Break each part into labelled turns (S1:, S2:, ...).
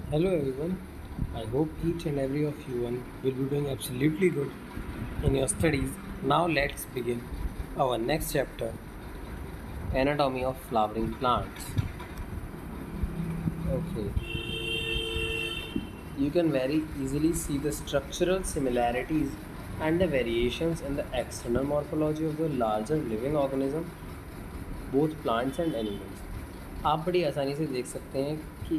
S1: Hello everyone. I hope each and every of you one will be doing absolutely good in your studies. Now let's begin our next chapter, Anatomy of Flowering Plants. Okay. You can very easily see the structural similarities and the variations in the external morphology of the larger living organism, both plants and animals. आप बड़ी आसानी से देख सकते हैं कि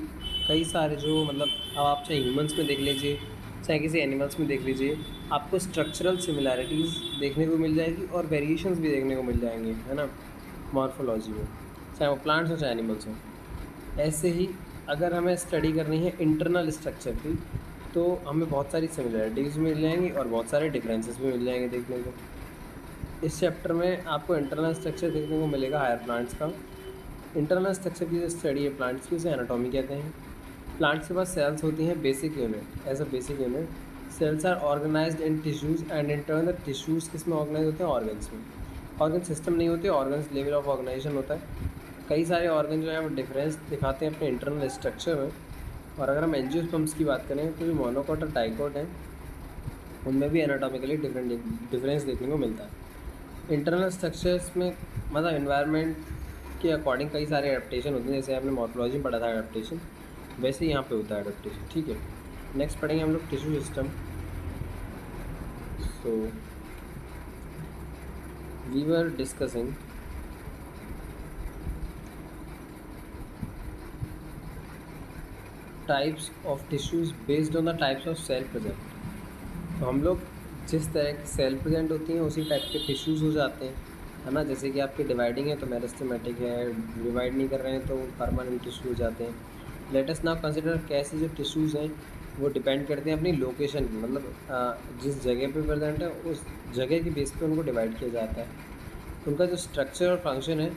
S1: कई सारे जो मतलब अब आप चाहे ह्यूमंस में देख लीजिए, चाहे किसी एनिमल्स में देख लीजिए, आपको स्ट्रक्चरल सिमिलैरिटीज़ देखने को मिल जाएगी और वेरिएशंस भी देखने को मिल जाएंगे, है ना, मॉर्फोलॉजी में, चाहे वो प्लांट्स हो चाहे एनिमल्स हो। ऐसे ही अगर हमें स्टडी करनी है इंटरनल स्ट्रक्चर की, तो हमें बहुत सारी सिमिलैरिटीज़ मिल जाएंगी और बहुत सारे डिफरेंसेस भी मिल जाएंगे देखने को। इस चैप्टर में आपको इंटरनल स्ट्रक्चर देखने को मिलेगा हायर प्लांट्स का। इंटरनल स्ट्रक्चर की जो स्टडी है प्लांट्स की, उसे एनाटॉमी कहते हैं। प्लांट्स के पास सेल्स होती हैं basic unit, as a basic unit cells are organized in tissues and in turn the tissues किस में ऑर्गेनाइज होते हैं, ऑर्गन्स में। ऑर्गन सिस्टम नहीं होते, ऑर्गन्स लेवल ऑफ ऑर्गेनाइजेशन होता है। कई सारे ऑर्गन जो है वो डिफरेंस दिखाते हैं अपने इंटरनल स्ट्रक्चर में। और अगर हम एंजियोस्पर्म्स की बात करें तो जो मोनोकोट और डाइकोट हैं उनमें भी एनाटॉमिकली डिफरेंस देखने को मिलता है। इंटरनल स्ट्रक्चर्स में मतलब इन्वायरमेंट के अकॉर्डिंग कई सारे एडेप्टेशन होते हैं, जैसे आपने मॉर्फोलॉजी में पढ़ा था एडेप्टेशन, वैसे ही यहाँ पे होता है एडेप्टेशन। ठीक है, नेक्स्ट पढ़ेंगे हम लोग tissue system. So we were discussing types of tissues based on the types of cell present. तो हम लोग जिस तरह की सेल प्रेजेंट होती हैं उसी टाइप के टिश्यूज़ हो जाते हैं, है ना। जैसे कि आपकी डिवाइडिंग है तो मेरिस्टेमेटिक है, डिवाइड नहीं कर रहे हैं तो परमानेंट टिश्यू हो जाते हैं। लेट अस नाउ कंसिडर कैसे जो टिश्यूज़ हैं वो डिपेंड करते हैं अपनी लोकेशन पर, मतलब जिस जगह पे प्रेजेंट है उस जगह के बेस पे उनको डिवाइड किया जाता है। उनका जो स्ट्रक्चर और फंक्शन है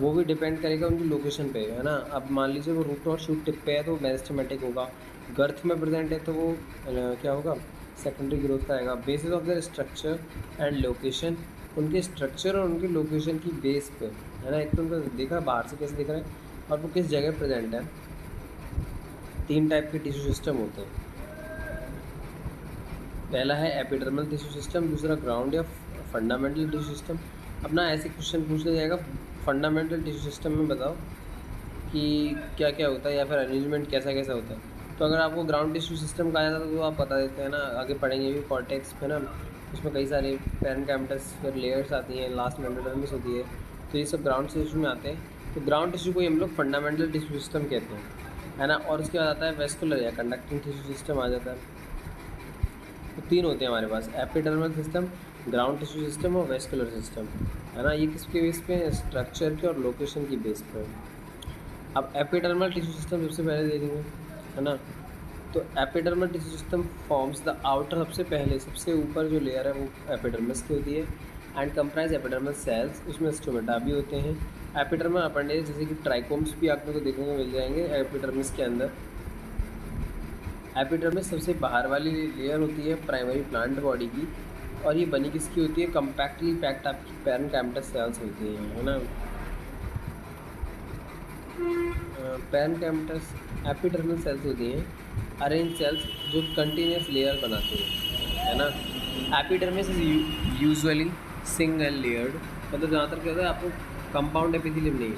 S1: वो भी डिपेंड करेगा उनकी लोकेशन पे, है ना। अब मान लीजिए वो रूट और शूट टिप पे है तो मेरिस्टेमेटिक होगा, गर्थ में प्रेजेंट है तो वो क्या होगा, सेकेंडरी ग्रोथ का आएगा। Basis of their structure and location, उनके स्ट्रक्चर और उनकी लोकेशन की बेस पे, है ना। एक तो उनका देखा बाहर से कैसे दिख रहा है और वो किस जगह प्रेजेंट है। तीन टाइप के टिश्यू सिस्टम होते हैं। पहला है एपिडर्मल टिश्यू सिस्टम, दूसरा ग्राउंड या फंडामेंटल टिश्यू सिस्टम। अपना ऐसे क्वेश्चन पूछ लिया जाएगा, फंडामेंटल टिश्यू सिस्टम में बताओ कि क्या क्या होता है या फिर अरेंजमेंट कैसा कैसा होता है। तो अगर आपको ग्राउंड टिश्यू सिस्टम कहा जाता है तो आप बता देते हैं ना, आगे पढ़ेंगे भी कॉर्टेक्स में ना, उसमें कई सारे पैरेन्काइमटस फिर लेयर्स आती हैं, लास्ट में एंडोडर्मिस होती है, तो ये सब ग्राउंड टिश्यू में आते हैं। तो ग्राउंड टिश्यू को हम लोग फंडामेंटल टिश्यू सिस्टम कहते हैं, है ना। और उसके बाद आता है वेस्कुलर या कंडक्टिंग टिश्यू सिस्टम आ जाता है। तो तीन होते हैं हमारे पास, epidermal system, ground tissue system और वेस्कुलर सिस्टम, है ना। ये किसके बेस पे है, स्ट्रक्चर के और लोकेशन की बेस पे। अब एपिडर्मल टिश्यू सिस्टम सबसे पहले देखेंगे, है ना। तो epidermal tissue system forms the outer, सबसे पहले सबसे ऊपर जो लेयर है वो एपिडर्मिस की होती है, एंड कंप्राइज एपिडर्मल सेल्स, उसमें स्टोमेटा भी होते हैं। एपिडर्मल अपेंडेज जैसे कि ट्राइकोम्स भी आपको को देखने को मिल जाएंगे एपिडर्मिस के अंदर। एपिडर्मिस सबसे बाहर वाली लेयर होती है प्राइमरी प्लांट बॉडी की, और ये बनी किसकी होती है, कम्पैक्टली पैक्ड आपकी पैरेन्काइमटस सेल्स होती हैं, है ना। पैरेन्काइमटस एपिडर्मल सेल्स होती हैं, अरेंज सेल्स जो कंटिन्यूस लेयर बनाते हैं, है ना। Epidermis is usually single layered, मतलब जहाँ तक कहता है आपको कंपाउंड एपिथेलियम नहीं है,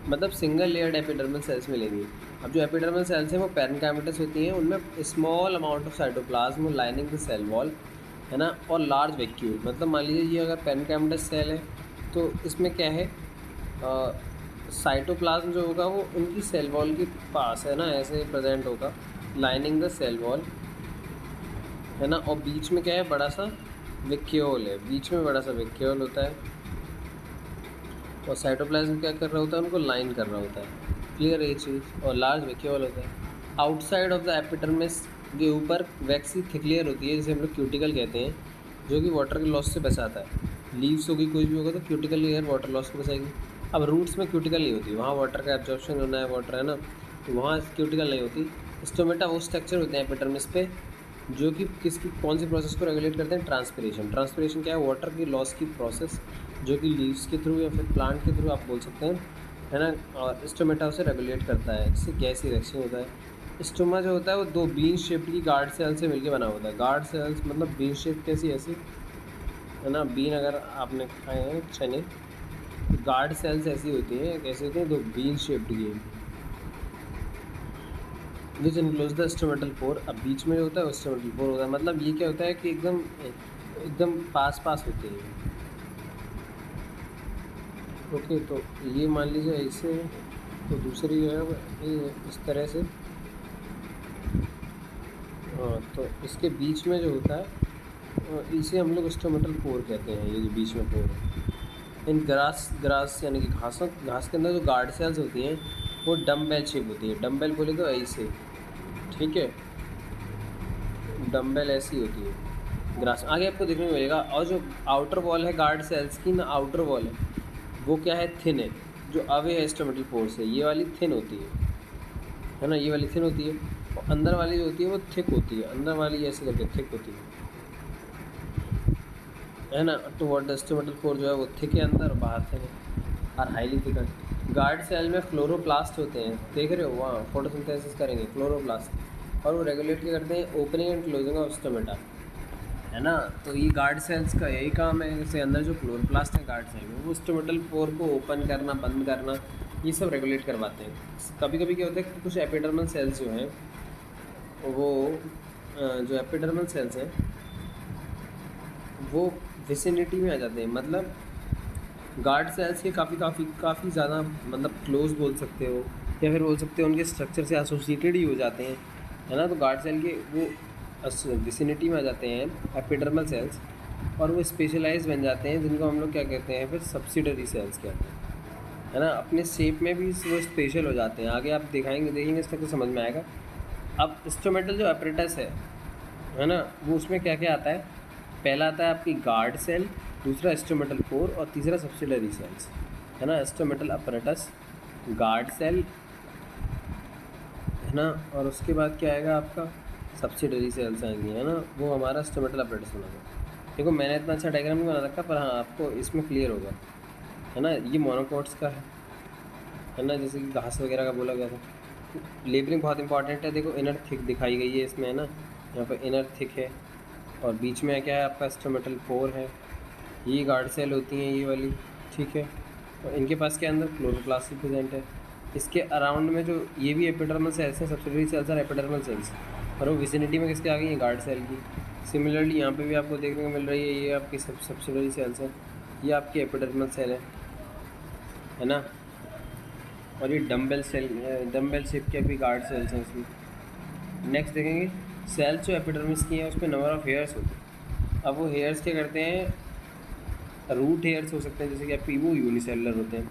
S1: मतलब सिंगल लेयर्ड एपिडर्मल सेल्स मिलेंगी। अब जो एपिडर्मल सेल्स हैं वो पैरेन्काइमटस होती हैं, उनमें small amount of cytoplasm lining the cell wall, है ना, और लार्ज वैक्यूल। मतलब मान लीजिए ये अगर पैरेन्काइमटस सेल है तो इसमें क्या है, साइटोप्लाज्म जो होगा वो उनकी सेल वॉल के पास, है ना, ऐसे प्रेजेंट होगा, लाइनिंग द सेल वॉल, है ना। और बीच में क्या है, बड़ा सा वैक्यूल है, बीच में बड़ा सा वैक्यूल होता है, और साइटोप्लाज्म क्या कर रहा होता है, उनको लाइन कर रहा होता है, क्लियर है ये चीज़। और लार्ज वैक्यूल होता है। आउटसाइड ऑफ द एपिडर्मिस के ऊपर वैक्सी थिक लेयर होती है, जिसे हम लोग क्यूटिकल कहते हैं, जो कि वाटर के लॉस से बचाता है। लीव्स होगी कोई भी होगा तो क्यूटिकल लेयर वाटर लॉस को बचाएगी। अब रूट्स में क्यूटिकल नहीं होती, वहाँ वाटर का एब्जॉर्प्शन होना है, वाटर, है ना, तो वहाँ क्यूटिकल नहीं होती। स्टोमेटा वो स्ट्रक्चर होते हैं एपिडर्मिस पे जो कि किसकी कौन सी प्रोसेस को रेगुलेट करते हैं, ट्रांसपिरेशन। ट्रांसपिरेशन क्या है, वाटर की लॉस की प्रोसेस, जो कि लीव्स के थ्रू या फिर प्लांट के थ्रू आप बोल सकते हैं, है ना। और स्टोमेटा उसे रेगुलेट करता है, जिससे गैस इरेक्शन होता है। स्टोमा जो होता है वो दो बीन शेप्ड की गार्ड सेल से मिलके बना होता है। गार्ड सेल्स मतलब बीन शेप कैसी ऐसी, है ना, बीन अगर आपने खाए हैं चने, तो गार्ड सेल्स ऐसी होती हैं, कैसे होती हैं, दो बीन शेप्ड की, विच इनक्लोज द स्टोमेटल पोर। अब बीच में जो होता है वो स्टोमेटल पोर होता है। मतलब ये क्या होता है कि एकदम एकदम पास पास होते हैं। ओके, तो ये मान लीजिए ऐसे, तो दूसरी जो है वो ये इस तरह से। हाँ, तो इसके बीच में जो होता है इसे हम लोग स्टोमेटल पोर कहते हैं, ये जो बीच में पोर है। इन ग्रास यानी कि घास के अंदर जो गार्ड सेल्स होती हैं वो डम्बेल शेप होती है। डम्बेल बोले तो ऐसे, ठीक है, डम्बेल ऐसी होती है ग्रास। आगे आपको देखने को मिलेगा। और जो आउटर वॉल है गार्ड सेल्स की ना, आउटर वॉल है वो क्या है, थिन है, जो अवे है स्टोमेटल पोर से, ये वाली थिन होती है ना, ये वाली थिन होती है। और अंदर वाली जो होती है वो थिक होती है, अंदर वाली ऐसे करके थिक होती है ना। तो व्हाट स्टोमेटल पोर जो है वो थिक है अंदर और बाहर थिक है और हाईली थिक है। गार्ड सेल में क्लोरोप्लास्ट होते हैं, देख रहे हो वहाँ फोटोसिंथेसिस करेंगे क्लोरोप्लास्ट, और वो रेगुलेट क्या करते हैं, opening and closing of stomata, है ना। तो ये गार्ड सेल्स का यही काम है, जैसे अंदर जो क्लोरोप्लास्ट है गार्ड सेल में, वो स्टोमेटल पोर को ओपन करना बंद करना ये सब रेगुलेट करवाते हैं। कभी कभी क्या होता है कि कुछ एपिडर्मल सेल्स जो हैं वो जो एपिडर्मल सेल्स हैं वो विसिनिटी में आ जाते हैं। मतलब गार्ड सेल्स के काफ़ी ज़्यादा मतलब क्लोज बोल सकते हो, या फिर बोल सकते हो उनके स्ट्रक्चर से एसोसिएटेड ही हो जाते हैं, है ना। तो गार्ड सेल के वो विसिनिटी में आ जाते हैं एपिडर्मल सेल्स, और वो स्पेशलाइज बन जाते हैं, जिनको हम लोग क्या कहते हैं फिर सब्सिडरी सेल्स कहते हैं, है ना। अपने शेप में भी वो स्पेशल हो जाते हैं। आगे आप देखेंगे इसका तो समझ में आएगा। अब स्टोमेटल जो अपरेटस है ना, वो उसमें क्या क्या आता है। पहला आता है आपकी गार्ड सेल, दूसरा स्टोमेटल पोर और तीसरा सब्सिडरी सेल्स, है ना। स्टोमेटल अपरेटस, गार्ड सेल, है ना, और उसके बाद क्या आएगा आपका सब्सिडरी सेल्स आएंगी, है ना। वो हमारा स्टोमेटल अपरेटस बना। देखो मैंने इतना अच्छा डायग्राम नहीं बना रखा, पर हाँ आपको इसमें क्लियर होगा, है ना। ये मोनोकोट्स का है ना, जैसे कि घास वगैरह का बोला गया था। लेबलिंग बहुत इंपॉर्टेंट है। देखो इनर थिक दिखाई गई है इसमें, है ना, यहाँ पर इनर थिक है, और बीच में क्या है आपका स्टोमेटल पोर है। ये गार्ड सेल होती हैं ये वाली, ठीक है, और इनके पास के अंदर क्लोरोप्लास्ट प्रेजेंट है। इसके अराउंड में जो ये भी एपिडर्मल सेल्स हैं, सब्सिडरी सेल्स और एपिडर्मल सेल्स, और वो विसिनिटी में किसके आ गई हैं, गार्ड सेल की। सिमिलरली यहाँ पे भी आपको देखने को मिल रही है, ये आपकी सब्सिडरी सेल्स हैं, ये आपकी एपिडर्मल सेल है ना। और ये डम्बेल सेल, डम्बेल शेप के भी गार्ड सेल्स हैं इसमें। नेक्स्ट देखेंगे सेल्स जो एपिडर्मिस की हैं उस पर नंबर ऑफ हेयर्स होते हैं। अब वो हेयर्स क्या करते हैं, रूट हेयर्स हो सकते हैं, जैसे कि आपकी वो यूनिसेलुलर होते हैं।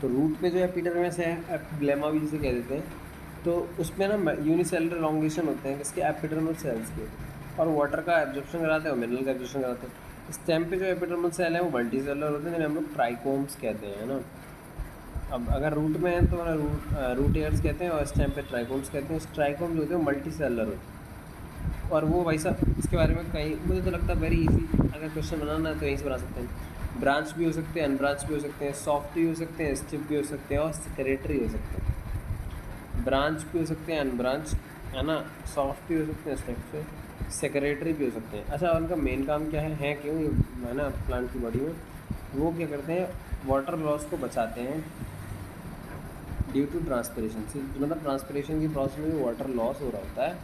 S1: तो रूट पे जो एपिडर्मिस है, एपिग्लेमा भी जिसे कह देते हैं, तो उसमें ना यूनिसेलुलर लॉन्गेशन होते हैं किसके, एपिडर्मल सेल्स के, और वाटर का एब्जॉर्प्शन कराते हैं और मिनरल का एब्जॉर्प्शन कराते हैं। स्टेम पे जो एपिडर्मल सेल है वो मल्टीसेलुलर होते हैं, जिन्हें हम लोग ट्राइकोम्स कहते हैं, है ना। अब अगर रूट में है तो रूट हेयर्स कहते हैं, और स्टेम पे ट्राइकोम्स कहते हैं। ट्राइकोम जो होते हैं मल्टी सेलुलर होते हैं। और वो भाई साहब इसके बारे में कहीं मुझे तो लगता है वेरी इजी, अगर क्वेश्चन बनाना है तो यहीं से बना सकते हैं। ब्रांच भी हो सकते हैं, अनब्रांच भी हो सकते हैं, सॉफ्ट भी हो सकते हैं, स्टिफ भी हो सकते हैं, और सेक्रेटरी हो सकते हैं। ब्रांच भी हो सकते हैं, अनब्रांच, है ना, सॉफ्ट भी हो सकते हैं, स्टिफ, सेक्रेटरी भी हो सकते हैं। अच्छा, उनका मेन काम क्या है क्यों, है ना, प्लांट की बॉडी में वो क्या करते हैं, वाटर लॉस को बचाते हैं ड्यू टू ट्रांसपिरेशन से। मतलब ट्रांसपिरेशन की प्रोसेस में वाटर लॉस हो रहा होता है,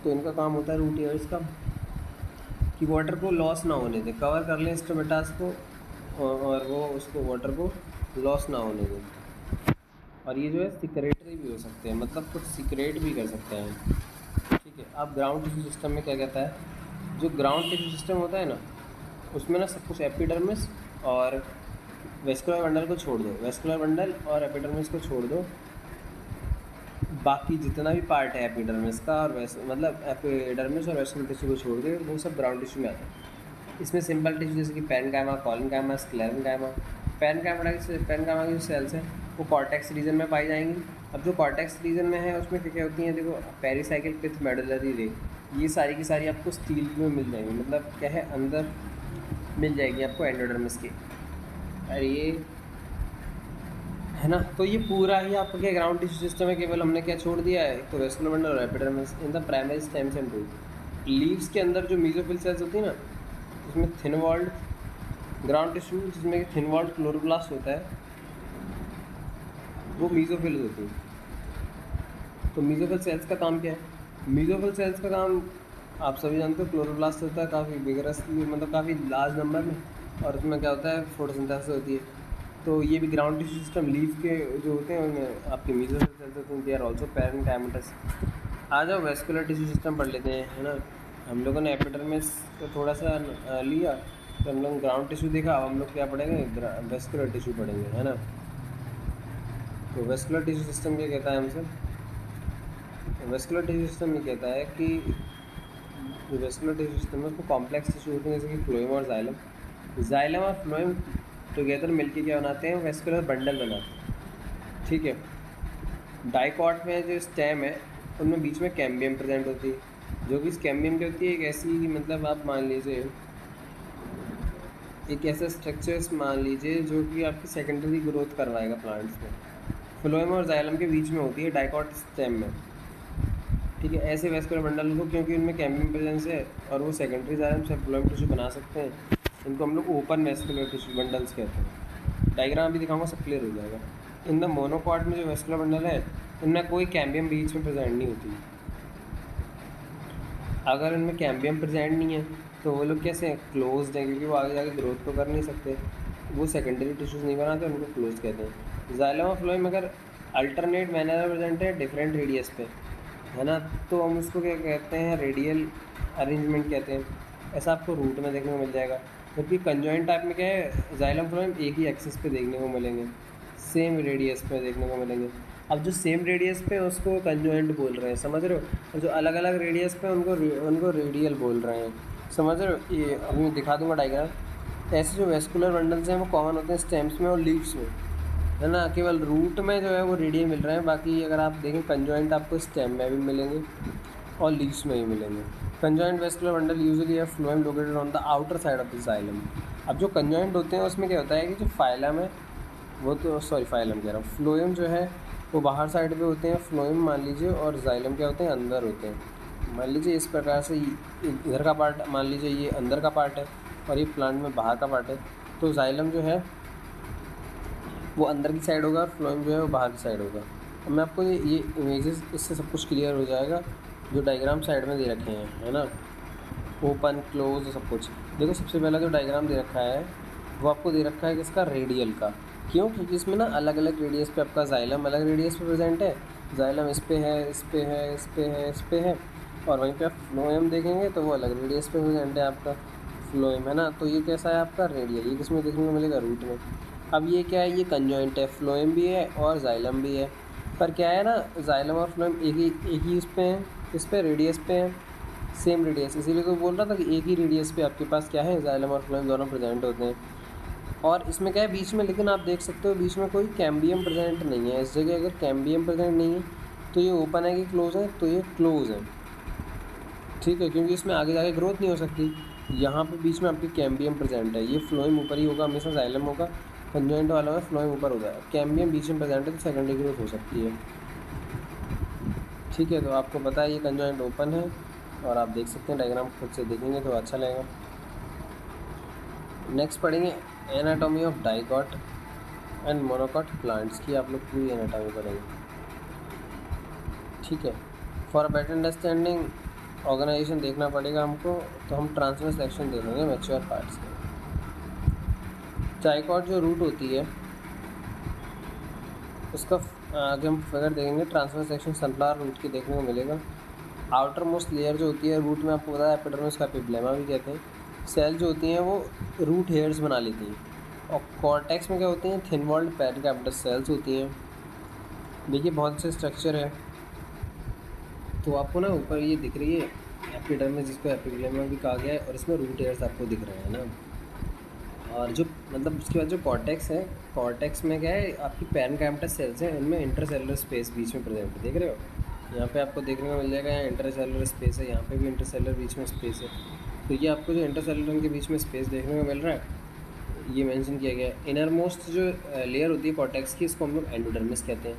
S1: तो इनका काम होता है रूट हेयर्स का कि वाटर को लॉस ना होने दें, कवर कर लें स्टोमेटास को, और वो उसको वाटर को लॉस ना होने दें। और ये जो है सिक्रेटरी भी हो सकते हैं, मतलब कुछ सिक्रेट भी कर सकते हैं, ठीक है। अब ग्राउंड टिश्यू सिस्टम में क्या कहता है, जो ग्राउंड टिश्यू सिस्टम होता है ना, उसमें ना सब कुछ एपिडर्मिस और वेस्कुलर बंडल को छोड़ दो, वेस्कुलर बंडल और एपिडर्मिस को छोड़ दो, बाकी जितना भी पार्ट है एपिडर्मिस का और मतलब एपिडर्मिस और वेस्कुलर टिश्यू को छोड़ दे, वो सब ग्राउंड टिश्यू में आता है। इसमें सिंपल टिश्यू जैसे कि पेरेन्काइमा, कॉलिनकाइमा, स्क्लेरेन्काइमा। पेरेन्काइमा की जो सेल्स हैं वो कॉर्टेक्स रीजन में पाई जाएंगी। अब जो कॉर्टेक्स रीजन में है उसमें क्या क्या होती हैं, देखो पेरिसाइकिल पिथ मेडुलरी रे, ये सारी की सारी आपको स्टील में मिल जाएंगी, मतलब क्या है अंदर मिल जाएगी आपको एंडोडर्मिस की। और ये है ना। तो ये पूरा ही आपके ग्राउंड टिश्यू सिस्टम है, केवल हमने क्या छोड़ दिया है, एक तो वेस्कुलर बंडल और epidermis in the primary stems and root. Leaves के अंदर जो मीजोफिल सेल्स होती है ना, उसमें थिन वॉल्ड ग्राउंड टिश्यू जिसमें थिन वॉल्ड क्लोरोप्लास्ट होता है, वो मीजोफिल्स होती है। तो मीजोफिल सेल्स का काम क्या है? मीजोफिल सेल्स का काम आप सभी जानते हो, क्लोरोप्लास्ट होता है काफ़ी विगरसली, मतलब काफ़ी लार्ज नंबर में, और उसमें क्या होता है, फोटोसिंथेसिस होती है। तो ये भी ग्राउंड टिश्यू सिस्टम लीफ के जो होते हैं उनमें आपके मीजोफिल सेल्स होते हैं, दे आर ऑल्सो पैरेन्काइमेटस। आ जाओ वेस्कुलर टिश्यू सिस्टम पढ़ लेते हैं, है ना। हम लोगों ने एपिडर्मिस को थोड़ा सा लिया, तो हम लोग ग्राउंड टिश्यू देखा, अब हम लोग क्या पढ़ेंगे, वेस्कुलर टिश्यू पढ़ेंगे, है ना। तो वेस्कुलर टिश्यू सिस्टम क्या कहता है हमसे? वेस्कुलर टिश्यू सिस्टम ये कहता है कि जो वेस्कुलर टिश्यू सिस्टम है उसको कॉम्प्लेक्स टिश्यू होते हैं, जैसे कि फ्लोएम और जाइलम। जाइलम और फ्लोएम टुगेदर मिलके क्या बनाते हैं, वेस्कुलर बंडल बनाते हैं, ठीक है। डाइकॉट में जो स्टेम है उनमें बीच में कैम्बियम प्रेजेंट होती है, जो कि इस कैम्बियम की होती है एक ऐसी, मतलब आप मान लीजिए एक ऐसा स्ट्रक्चर्स मान लीजिए जो कि आपकी सेकेंडरी ग्रोथ करवाएगा प्लांट्स में। फ्लोएम और जाइलम के बीच में होती है डाइकॉट स्टेम में, ठीक है। ऐसे वेस्कुलर बंडल को, क्योंकि उनमें कैम्बियम प्रेजेंस है और वो सेकेंडरी जाइलम से फ्लोएम टिश्यू बना सकते हैं, इनको हम लोग ओपन वेस्कुलर टिश्यू बंडल्स कहते हैं। डायग्राम भी दिखाऊंगा, सब क्लियर हो जाएगा। इन द मोनोकॉट में जो वेस्कुलर बंडल है इनमें कोई कैम्बियम बीच में प्रेजेंट नहीं होती। अगर इनमें कैम्बियम प्रेजेंट नहीं है तो वो लोग कैसे क्लोज्ड हैं, क्योंकि वो आगे जाके ग्रोथ तो कर नहीं सकते, वो सेकेंडरी टिश्यूज़ नहीं बनाते, उनको क्लोज कहते हैं। जाइलम और फ्लोएम अगर अल्टरनेट मैनर में प्रेजेंट है डिफरेंट रेडियस पे, है ना, तो हम उसको क्या कहते हैं, रेडियल अरेंजमेंट कहते हैं। ऐसा आपको रूट में देखने को मिल जाएगा। जबकि कंजॉइंट टाइप में क्या है, जाइलम फ्लोएम एक ही एक्सिस पे देखने को मिलेंगे, सेम रेडियस पे देखने को मिलेंगे। अब जो सेम रेडियस पे उसको कंजॉइंट बोल रहे हैं, समझ रहे हो, और जो अलग अलग रेडियस पे उनको रेडियल बोल रहे हैं, समझ रहे हो। ये अभी मैं दिखा दूंगा डायग्राम। ऐसे जो वेस्कुलर बंडल्स हैं वो कॉमन होते हैं स्टेम्स में और लीव्स में, है ना। केवल रूट में जो है वो रेडियल मिल रहे हैं, बाकी अगर आप देखें कंजॉइंट आपको स्टेम में भी मिलेंगे और लीव्स में भी मिलेंगे। कंजॉइंट वेस्कुलर बंडल यूजुअली है phloem located on the outer side of the xylem. अब जो कंजॉइंट होते हैं उसमें क्या होता है कि जो फाइलम है वो, तो सॉरी फाइलम कह रहा हूँ, फ्लोएम जो है वो बाहर साइड पे होते हैं, फ्लोएम मान लीजिए, और जाइलम क्या होते हैं, अंदर होते हैं। मान लीजिए इस प्रकार से इधर का पार्ट मान लीजिए ये अंदर का पार्ट है और ये प्लांट में बाहर का पार्ट है, तो जाइलम जो है वो अंदर की साइड होगा और फ्लोएम जो है वो बाहर की साइड होगा। अब मैं आपको ये इमेजेस, इससे सब कुछ क्लियर हो जाएगा। जो डायग्राम साइड में दे रखे हैं, है ना, ओपन क्लोज सब कुछ। देखो सबसे पहला जो डायग्राम दे रखा है वो आपको दे रखा है किसका, रेडियल का। क्यों? क्योंकि इसमें ना अलग अलग रेडियस पे आपका जाइलम अलग रेडियस पे प्रेजेंट है, जाइलम इस पे है, इस पे है, इस पे है, इस पे है, और वहीं पे आप फ्लोएम देखेंगे तो वो अलग रेडियस पे प्रेजेंट है आपका फ्लोएम, है ना। तो ये कैसा है आपका रेडियल, ये किसमें देखने को मिलेगा, रूट में। अब ये क्या है, ये कंजॉइंट है, फ्लोएम भी है और जाइलम भी है, पर क्या है ना, जाइलम और फ्लोएम एक ही इस पे हैं, इस पे रेडियस पे हैं, सेम रेडियस, इसीलिए तो बोल रहा था कि एक ही रेडियस पे आपके पास क्या है, जाइलम और फ्लोएम दोनों प्रेजेंट होते हैं। और इसमें क्या है बीच में, लेकिन आप देख सकते हो बीच में कोई कैम्बियम प्रेजेंट नहीं है। इस जगह अगर कैम्बियम प्रेजेंट नहीं है तो ये ओपन है कि क्लोज है, तो ये क्लोज है, ठीक है, क्योंकि इसमें आगे जाके ग्रोथ नहीं हो सकती। यहाँ पे बीच में आपकी कैम्बियम प्रेजेंट है, ये फ्लोएम ऊपर ही होगा हमेशा, जाइलम होगा, कंजॉइंट वाला में फ्लोएम ऊपर होगा, कैम्बियम बीच में प्रेजेंट है तो सेकेंडरी ग्रोथ हो सकती है, ठीक है। तो आपको पता है ये कंजॉइंट ओपन है, और आप देख सकते हैं डायग्राम खुद से देखेंगे तो अच्छा लगेगा। नेक्स्ट पढ़ेंगे anatomy of dicot and monocot plants की, आप लोग पूरी एनाटॉमी पढ़ेंगे, ठीक है। फॉर बेटर अंडरस्टैंडिंग ऑर्गेनाइजेशन देखना पड़ेगा हमको, तो हम ट्रांसवर्स सेक्शन देखेंगे मैच्योर पार्ट्स के। डाइकॉट जो रूट होती है उसका आगे हम फिगर देखेंगे, ट्रांसवर्स सेक्शन सनफ्लावर रूट की देखने को मिलेगा। आउटर मोस्ट लेयर जो होती है रूट में, आपको पता है एपिडर्मिस का एपिब्लेमा भी कहते हैं। सेल जो होती हैं वो रूट हेयर्स बना लेती हैं, और कॉर्टेक्स में क्या होती हैं, थिन वॉल्ड पेरिकाइमेटस सेल्स होती हैं। देखिए बहुत से स्ट्रक्चर है, तो आपको ना ऊपर ये दिख रही है एपिडर्मिस, जिसको एपिब्लेमा भी कहा गया है, और इसमें रूट हेयर्स आपको दिख रहे हैं ना। और जो मतलब उसके बाद जो कॉर्टेक्स है, कॉर्टेक्स में क्या है, आपकी पेरिकाइमेटस सेल्स हैं, उनमें इंटरसेलुलर स्पेस बीच में प्रेजेंट है, देख रहे हो, यहाँ पे आपको देखने को मिल जाएगा, यहाँ इंटरसेलुलर स्पेस है, यहाँ पे भी इंटरसेलुलर बीच में स्पेस है। तो ये आपको जो इंटरसेलुलर के बीच में स्पेस देखने को मिल रहा है, ये मेंशन किया गया है। इनर मोस्ट जो लेयर होती है कॉर्टेक्स की, इसको हम लोग एंडोडर्मिस कहते हैं,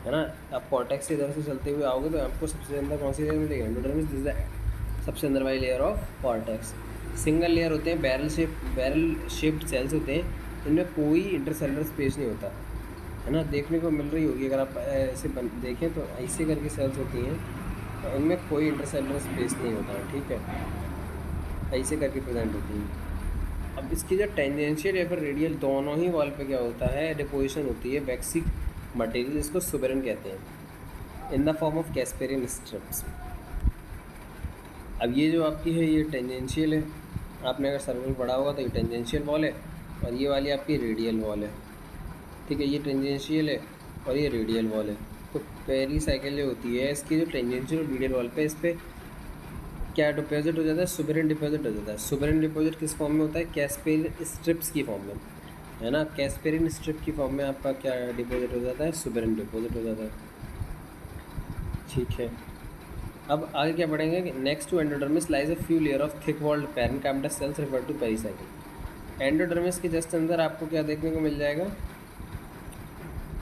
S1: है ना। आप कॉर्टेक्स से इधर से चलते हुए आओगे तो आपको सबसे अंदर कौन सी लेयर मिलेगी? एंडोडर्मिस। दिस इज द सबसे अंदर वाली layer of cortex. Single layer होते हैं, बैरल शेप्ड सेल्स होते हैं, इनमें कोई इंटरसेलुलर स्पेस नहीं होता, है ना। देखने को मिल रही होगी अगर आप ऐसे देखें तो ऐसे करके सेल्स होती हैं, तो इनमें कोई इंटरसेलुलर स्पेस नहीं होता है, ठीक है, ऐसे करके प्रेजेंट होती हैं। अब इसकी जो टेंजेंशियल या फिर रेडियल दोनों ही वॉल पे क्या होता है? डिपोजिशन होती है वैक्सिक मटेरियल, जिसको सुबेरन कहते हैं, इन the form of Casparian strips. अब ये जो आपकी है ये टेंजेंशियल है, आपने अगर सर्कल पढ़ा होगा तो ये टेंजेंशियल वॉल है, और ये वाली आपकी रेडियल वॉल है, ठीक है। ये टेंजेंशियल है और ये रेडियल वॉल है। तो पेरीसाइकिल जो होती है, इसकी जो टेंजेंशियल और रेडियल वॉल पे, इस पर क्या डिपॉजिट हो जाता है? सुबेरिन डिपॉजिट हो जाता है। सुबेरिन डिपॉजिट किस फॉर्म में होता है? कैस्पेरियन स्ट्रिप्स की फॉर्म में, है ना। कैस्पेरियन स्ट्रिप की फॉर्म में आपका क्या डिपॉजिट हो जाता है? सुबेरिन डिपॉजिट हो जाता है, ठीक है। अब आगे क्या पढ़ेंगे कि next to endodermis lies a few layer of thick walled parenchymatous cells refer to pericycle. Endodermis के जस्ट अंदर आपको क्या देखने को मिल जाएगा?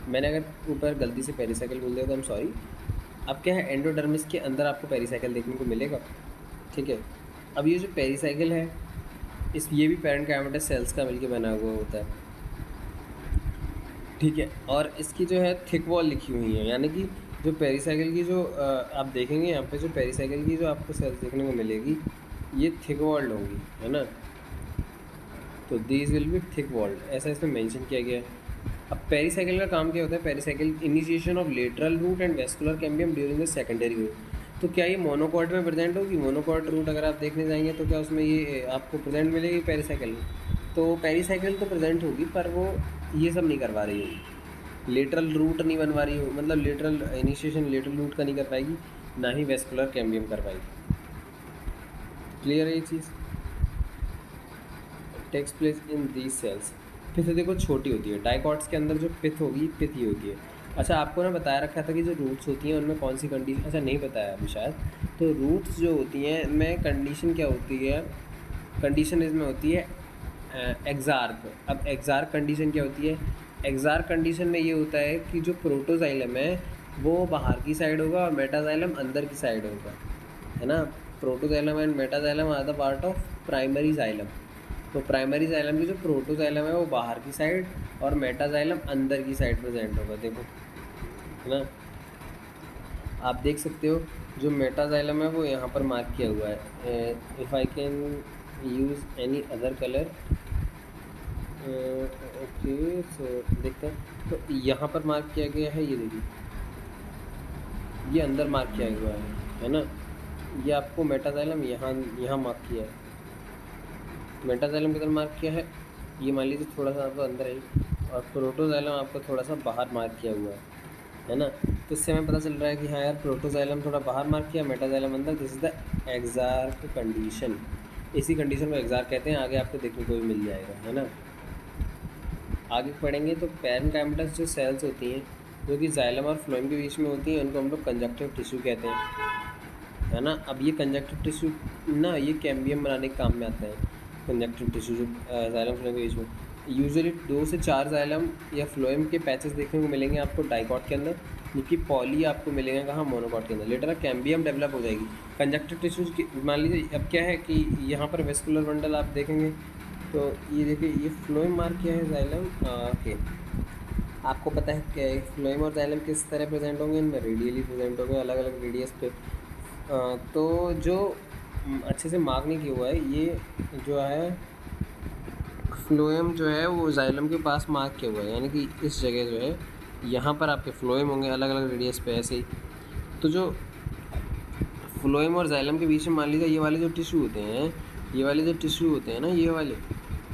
S1: मैंने अगर ऊपर गलती से पेरीसाइकिल बोल दिया तो हम सॉरी। अब क्या है, एंडोडर्मिस के अंदर आपको पेरीसाइकिल देखने को मिलेगा, ठीक है। अब ये जो पेरीसाइकिल है, ये भी पैरेन्काइमटस सेल्स का मिलकर बना हुआ होता है, ठीक है। और इसकी जो है थिक वॉल लिखी हुई है, यानी कि जो पेरीसाइकिल की जो आप देखेंगे यहाँ पे, जो पेरीसाइकिल की जो आपको सेल्स देखने को मिलेगी, ये थिक वॉल्ड होंगी, है ना। तो these will be thick walled, ऐसा इसमें मेंशन किया गया है। अब पेरीसाइकिल का काम क्या होता है? Pericycle initiation of lateral root and vascular cambium during the secondary root. तो क्या ये मोनोकॉट में प्रेजेंट होगी? मोनोकॉट रूट अगर आप देखने जाएंगे तो क्या उसमें ये आपको प्रेजेंट मिलेगी पेरीसाइकिल? तो पेरीसाइकिल तो प्रेजेंट होगी, पर वो ये सब नहीं करवा रही होगी, लेटरल रूट नहीं बनवा रही हो, मतलब लेटरल इनिशिएशन लेटरल रूट का नहीं कर पाएगी, ना ही वेस्कुलर कैम्बियम कर पाएगी। क्लियर है ये चीज़? Takes place in these cells. Pith देखो छोटी होती है, डाइकॉट्स के अंदर जो पिथ होगी, पिथ ही होती है। अच्छा, आपको ना बताया रखा था कि जो रूट्स होती हैं उनमें कौन सी कंडीशन, अच्छा नहीं बताया अभी शायद। तो रूट्स जो होती हैं इनमें कंडीशन क्या होती है? कंडीशन इसमें होती है एक्सार्क। अब एक्सार्क कंडीशन क्या होती है? एक्सार्क कंडीशन में ये होता है कि जो प्रोटोजाइलम है वो बाहर की साइड होगा और मेटाजाइलम अंदर की साइड होगा, है ना। Protoxylem and metaxylem are the part of primary xylem. तो प्राइमरी जाइलम की जो प्रोटोजाइलम है वो बाहर की साइड और मेटाजाइलम अंदर की साइड प्रेजेंट होगा, देखो, है ना। आप देख सकते हो जो मेटाजाइलम है वो यहाँ पर मार्क किया हुआ है। If I can use any other colour, okay, so देखते हैं। तो यहाँ पर मार्क किया गया है, ये देखिए, ये अंदर मार्क किया हुआ है ना। ये आपको मेटाजाइलम यहाँ मार्क किया है, मेटाजाइलम किधर मार्क किया है, ये मान लीजिए थोड़ा सा आपको अंदर है, और प्रोटोजाइलम आपको थोड़ा सा बाहर मार्क किया हुआ है ना। तो इससे हमें पता चल रहा है कि हाँ यार, प्रोटोजाइलम थोड़ा बाहर मार्क किया, मेटाजाइलम अंदर। This is the exarch condition. इसी कंडीशन को एक्सार्क कहते हैं। आगे आपको देखने को भी मिल जाएगा, है ना। आगे पढ़ेंगे तो पैरेन्काइमटस जो सेल्स होती हैं जो कि जाइलम और फ्लोएम के बीच में होती हैं, उनको हम लोग कंजक्टिव टिश्यू कहते हैं, है ना। अब ये कंजक्टिव टिश्यू ना, ये कैम्बियम बनाने के काम में आता है। कंजक्टिव टिश्यू जो जाइलम फ्लोएम के बीच में, यूजुअली 2 से 4 जाइलम या फ्लोएम के पैचेस देखने को मिलेंगे आपको डाइकॉट के अंदर, जबकि पॉली आपको मिलेंगे कहाँ? मोनोकॉट के अंदर। लेटर कैम्बियम डेवलप हो जाएगी। कंजक्टिव टिश्यूज की मान लीजिए, अब क्या है कि यहाँ पर वेस्कुलर बंडल आप देखेंगे तो ये देखिए, ये फ्लोएम मार्क किया है जाइलम, ओके। आपको पता है क्या फ्लोएम और जाइलम किस तरह प्रेजेंट होंगे? इनमें रेडियली प्रेजेंट होंगे, अलग अलग रेडियस पे। तो जो अच्छे से मार्क नहीं किया हुआ है, ये जो है फ्लोएम जो है वो जाइलम के पास मार्क किया हुआ है, यानी कि इस जगह जो है यहाँ पर आपके फ्लोएम होंगे अलग अलग रेडियस पे, ऐसे ही। तो जो फ्लोएम और जाइलम के बीच में मान लीजिए ये वाले जो टिश्यू होते हैं, ये वाले जो टिश्यू होते हैं ना, ये वाले,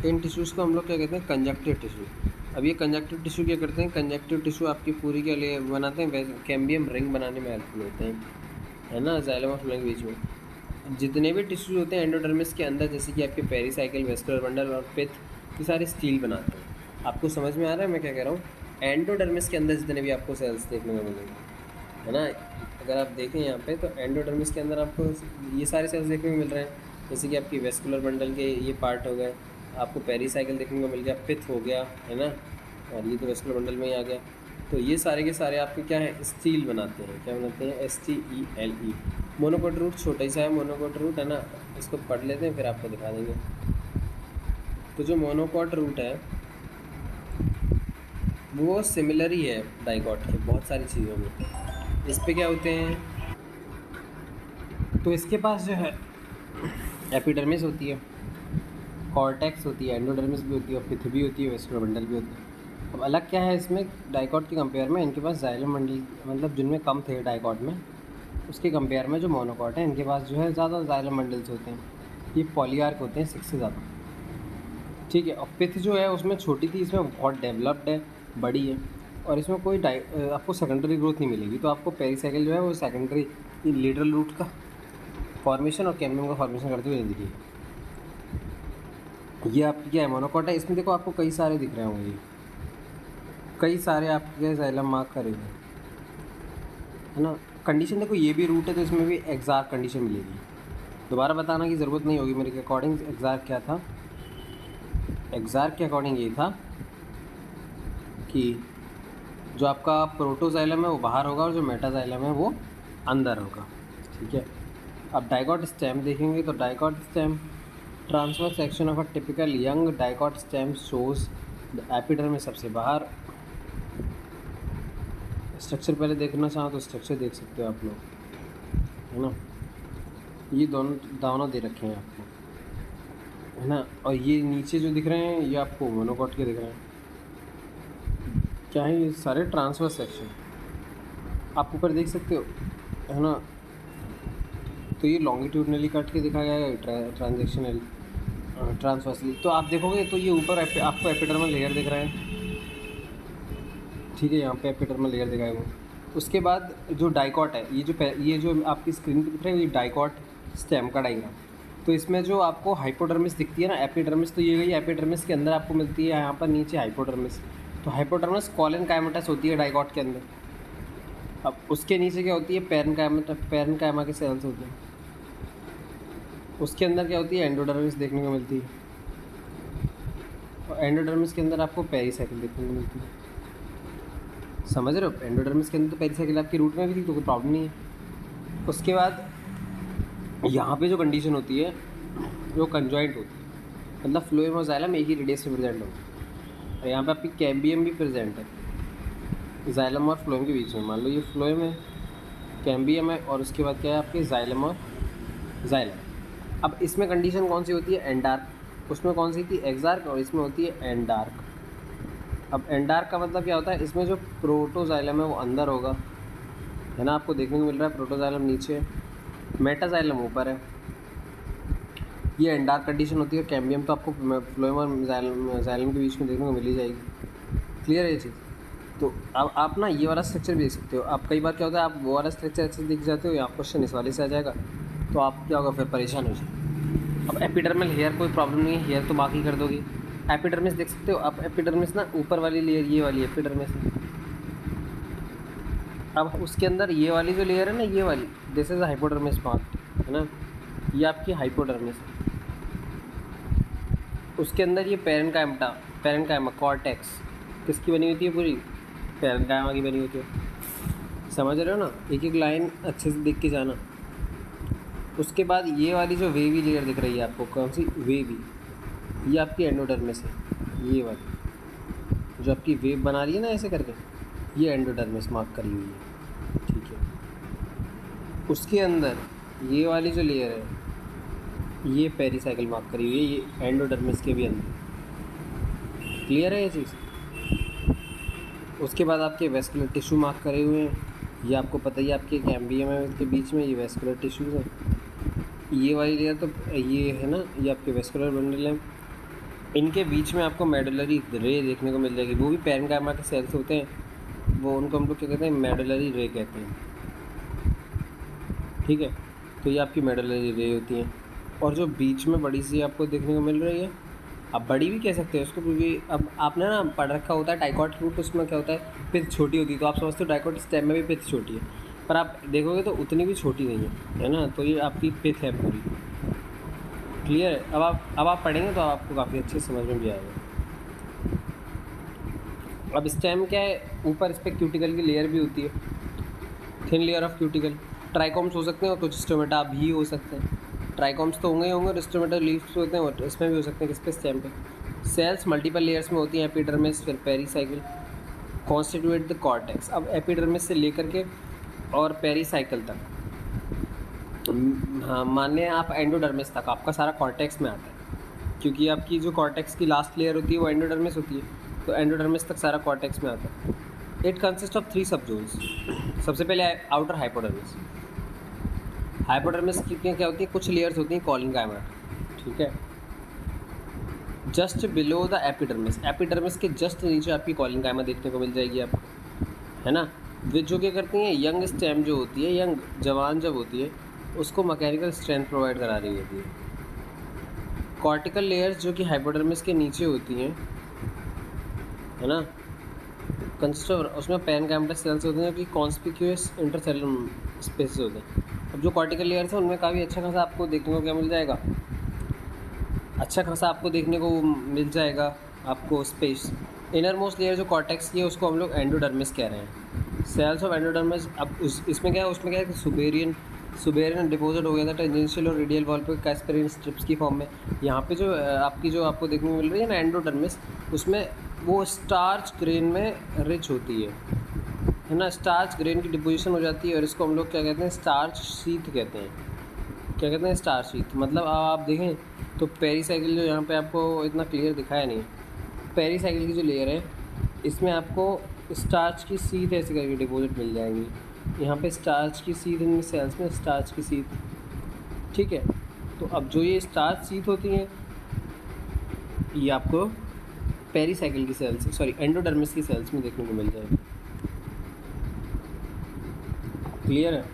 S1: इन टिश्यूज़ को हम लोग क्या कहते हैं? Conjunctive tissue. अब ये कंजक्टिव टिश्यू क्या करते हैं? कंजक्टिव टिश्यू आपकी पूरी के लिए बनाते हैं, कैम्बियम रिंग बनाने में हेल्पफुल होते हैं, है ना, जाइलम और फ्लोएम के बीच में। जितने भी टिश्यूज होते हैं एंडोडर्मिस के अंदर, जैसे कि आपके पेरीसाइकिल, वेस्कुलर बंडल और पिथ, ये सारे स्टील बनाते हैं। आपको समझ में आ रहा है मैं क्या कह रहा हूँ? एंडोडर्मिस के अंदर जितने भी आपको सेल्स देखने को मिलेंगे, है ना। अगर आप देखें यहाँ पे तो एंडोडर्मिस के अंदर आपको ये सारे सेल्स देखने को मिल रहे हैं, जैसे कि आपकी वेस्कुलर बंडल के ये पार्ट हो गए, आपको पेरीसाइकिल देखने को मिल गया, पिथ हो गया, है ना, और ये तो वेस्कुलर बंडल में ही आ गया। तो ये सारे के सारे आपके क्या है, स्टील बनाते हैं। क्या बनाते हैं? STELE। मोनोकोट रूट छोटा ही सा है, मोनोकोट रूट, है ना, इसको पढ़ लेते हैं फिर आपको दिखा देंगे। तो जो मोनोकोट रूट है वो सिमिलर ही है डाइकॉट के बहुत सारी चीज़ों में। इस पे क्या होते हैं, तो इसके पास जो है एपिडर्मिस होती है, कॉर्टेक्स होती है, एंडोडर्मिस भी होती है, और पिथ भी होती है, वेस्कुलर बंडल भी होती है। अब अलग क्या है इसमें डाइकॉट के कंपेयर में, इनके पास जाइलम बंडल, मतलब जिनमें कम थे डाइकॉट में, उसके कंपेयर में जो मोनोकॉट है इनके पास जो है ज़्यादा जाइलम बंडल्स होते हैं। ये पॉलीआर्क होते हैं 6 से ज़्यादा, ठीक है। और पिथ जो है उसमें छोटी थी, इसमें बहुत डेवलप्ड है, बड़ी है, और इसमें कोई आपको सेकेंडरी ग्रोथ नहीं मिलेगी। तो आपको पेरीसाइकिल जो है वो सेकेंडरी लेटरल रूट का फॉर्मेशन और कैम्बियम का फॉर्मेशन करते हुए नहीं दिखेगी। ये आपकी क्या है, मोनोकॉट है। इसमें देखो आपको कई सारे दिख रहे होंगे, कई सारे आपके जाइलम मार्क करेंगे, है ना। कंडीशन देखो, ये भी रूट है तो इसमें भी एग्जार्क कंडीशन मिलेगी। दोबारा बताना की ज़रूरत नहीं होगी मेरे अकॉर्डिंग। एग्जार्क क्या था, एग्जार्क के अकॉर्डिंग ये था कि जो आपका प्रोटोजाइलम है वो बाहर होगा और जो मेटाजाइलम है वो अंदर होगा, ठीक है। अब डाइकॉट स्टेम देखेंगे तो dicot stem transverse section of a typical young dicot stem shows the epidermis सबसे बाहर। स्ट्रक्चर पहले देखना चाहो तो स्ट्रक्चर देख सकते हो आप लोग, है ना। ये दोनों दानों दे रखे हैं आपको, है ना। और ये नीचे जो दिख रहे हैं ये आपको मोनोकॉट के दिख रहे हैं। क्या है, ये सारे ट्रांसवर्स सेक्शन आप ऊपर देख सकते हो, है ना। तो ये लॉन्गिट्यूडनली कट के दिखा गया है, ट्रांजेक्शनल ट्रांसवर्सली। तो आप देखोगे तो ये ऊपर आपको एपिडर्मल लेयर दिख रहा है, ठीक है। यहाँ पे एपिडर्मल लेयर दिखाया वो। उसके बाद जो डाइकॉट है, ये जो आपकी स्क्रीन पे दिख रहा है ये डाइकॉट स्टेम का डायग्राम। तो इसमें जो आपको हाइपोडर्मिस दिखती है ना, एपिडर्मिस, तो ये गई एपिडर्मिस के अंदर आपको मिलती है, यहाँ पर नीचे हाइपोडर्मिस। तो हाइपोडर्मिस कॉलन कायमेटस होती है डाइकॉट के अंदर। अब उसके नीचे क्या होती है, पैरेन्काइमा के सेल्स होते हैं। उसके अंदर क्या होती है, एंडोडर्मिस देखने को मिलती है, और एंडोडर्मिस के अंदर आपको पेरीसाइकिल देखने को मिलती है। समझ रहे हो, एंडोडर्मिस के अंदर तो पेरीसाइकिल आपकी रूट में भी थी तो कोई प्रॉब्लम नहीं है। उसके बाद यहाँ पे जो कंडीशन होती है वो कंजॉइंट होती है, मतलब फ्लोएम और जाइलम एक ही रेडियस में प्रेजेंट होती है। और यहाँ पे आपकी कैम्बियम भी प्रेजेंट है जाइलम और फ्लोएम के बीच में। मान लो ये फ्लोएम है, कैम्बियम है, और उसके बाद क्या है आपके जाइलम और जाइलम। अब इसमें कंडीशन कौन सी होती है, एंडार्क। उसमें कौन सी थी, एक्सार्क, और इसमें होती है एंडार्क। अब एंडार्क का मतलब क्या होता है, इसमें जो प्रोटोजाइलम है वो अंदर होगा, है ना, आपको देखने को मिल रहा है। प्रोटोजाइलम नीचे है, मेटाजाइलम ऊपर है, ये एंडार्क कंडीशन होती है। कैम्बियम तो आपको फ्लोएम और जाइलम के बीच में देखने को मिल ही जाएगी। क्लियर है ये चीज़। तो अब आप ना ये वाला स्ट्रक्चर भी देख सकते हो। आप कई बार क्या होता है, आप वो वाला स्ट्रक्चर अच्छे दिख जाते हो, यहाँ क्वेश्चन इस वाले से आ जाएगा, तो आप क्या होगा, फिर परेशान हो जाए। अब एपिडर्मल हेयर कोई प्रॉब्लम नहीं है, हेयर तो बाकी कर दोगे। एपिडर्मिस देख सकते हो आप, एपिडर्मिस ना ऊपर वाली लेयर, ये वाली एपिडर्मिस है। अब उसके अंदर ये वाली जो लेयर है ना, ये वाली, दिस इज हाइपोडर्मिस पार्ट, है ना, ये आपकी हाइपोडर्मिस है। उसके अंदर ये पैरेन्काइमा कॉर्टेक्स किसकी बनी होती है, पूरी पैरेन्काइमा की बनी होती है। समझ रहे हो ना, एक एक लाइन अच्छे से देख के जाना। उसके बाद ये वाली जो वेवी लेयर दिख रही है आपको, कौन सी वेवी, ये आपकी एंडोडर्मिस है। ये वाली जो आपकी वेव बना रही है ना ऐसे करके, ये एंडोडर्मिस मार्क करी हुई है, ठीक है। उसके अंदर ये वाली जो लेयर है ये पेरीसाइकिल मार्क करी हुई है, ये एंडोडर्मिस के भी अंदर। क्लियर है ये चीज़। उसके बाद आपके वेस्कुलर टिश्यू मार्क करे हुए हैं, ये आपको पता ही, आपके कैम्बियम है के बीच में ये वेस्कुलर टिश्यूज़ है। ये वाली लेयर तो ये है ना, ये आपके वेस्कुलर बंडल है। इनके बीच में आपको मेडुलरी रे देखने को मिल जाएगी, वो भी पैरेन्काइमा के सेल्स होते हैं, वो उनको हम लोग क्या कहते हैं, मेडुलरी रे कहते हैं, ठीक है। तो ये आपकी मेडुलरी रे होती है। और जो बीच में बड़ी सी आपको देखने को मिल रही है, आप बड़ी भी कह सकते हो उसको, क्योंकि अब आपने ना पढ़ रखा होता है डाइकॉट रूट, उसमें क्या होता है, पिथ छोटी होती है, तो आप समझते हो डाइकॉट स्टेम में भी पिथ छोटी है, पर आप देखोगे तो उतनी भी छोटी नहीं है, है ना। तो ये आपकी पिथ है पूरी। क्लियर है? अब आप पढ़ेंगे तो आपको काफ़ी अच्छे समझ में भी आएगा। अब स्टेम क्या है, ऊपर इस पर क्यूटिकल की लेयर भी होती है, थिन लेयर ऑफ क्यूटिकल। ट्राइकॉम्स हो सकते हैं और कुछ स्टोमेटा भी हो सकते हैं। ट्राइकॉम्स तो होंगे ही होंगे और स्टोमेटा लीव्स होते हैं और इसमें भी हो सकते हैं। किस पे? स्टेम पे। सेल्स मल्टीपल लेयर्स में होती हैं, एपिडर्मिस, फिर पेरीसाइकिल, कॉन्स्टिट्यूएट द कॉर्टेक्स। अब एपिडर्मिस से लेकर के और पेरीसाइकिल तक, हाँ मान लें आप एंडोडर्मिस तक, आपका सारा कॉर्टेक्स में आता है, क्योंकि आपकी जो कॉर्टेक्स की लास्ट लेयर होती है वो एंडोडर्मिस होती है, तो एंडोडर्मिस तक सारा कॉर्टेक्स में आता है। इट कंसिस्ट ऑफ 3 सब जोन्स। सबसे पहले आउटर हाइपोडर्मिस। हाइपोडर्मिस की क्या होती है? कुछ लेयर्स होती हैं कॉलिंकाइमा, ठीक है, just below the epidermis. Epidermis के जस्ट नीचे आपकी कॉलिंकाइमा देखने को मिल जाएगी आपको, है ना। वे जो क्या करती हैं, यंग स्टेम जो होती है, यंग जवान जब होती है, उसको मैकेनिकल स्ट्रेंथ प्रोवाइड करा रही होती है। कॉर्टिकल लेयर्स जो कि हाइपोडर्मिस के नीचे होती हैं, है ना, कंसिस्ट ऑफ, उसमें पैरेन्काइमटस सेल्स होते हैं जो कि कॉन्स्पिक्यूअस इंटरसेलुलर स्पेसेस होते हैं। अब जो कॉर्टिकल लेयर्स हैं उनमें काफ़ी अच्छा खासा आपको देखने को क्या मिल जाएगा, अच्छा खासा आपको देखने को मिल जाएगा आपको स्पेस। इनर मोस्ट लेयर जो कॉर्टेक्स की है उसको हम लोग एंडोडर्मिस कह रहे हैं। सेल्स ऑफ एंडोडर्मिस, अब इसमें क्या है, उसमें क्या है कि सुबेरियन डिपोजिट हो गया था टेंजेंशियल और रेडियल वॉल पर कैस्पेरियन स्ट्रिप्स की फॉर्म में। यहाँ पे जो आपकी जो आपको देखने को मिल रही है ना एंडोडर्मिस, उसमें वो स्टार्च ग्रेन में रिच होती है ना, स्टार्च ग्रेन की डिपोजिशन हो जाती है और इसको हम लोग क्या कहते हैं, स्टार्च शीथ कहते हैं। क्या कहते हैं? Starch sheath. मतलब आप देखें तो पेरीसाइकिल जो यहाँ पे आपको इतना क्लियर दिखाया नहीं, पेरीसाइकिल की जो लेयर है इसमें आपको स्टार्च की सीथ ऐसे करके डिपॉजिट मिल जाएंगी। यहाँ पे स्टार्च की सीथ, इनमें सेल्स में स्टार्च की सीथ, ठीक है। तो अब जो ये स्टार्च सीथ होती हैं ये आपको पेरीसाइकिल की सेल्स, सॉरी एंडोडर्मिस की सेल्स में देखने को मिल जाएगी। क्लियर है?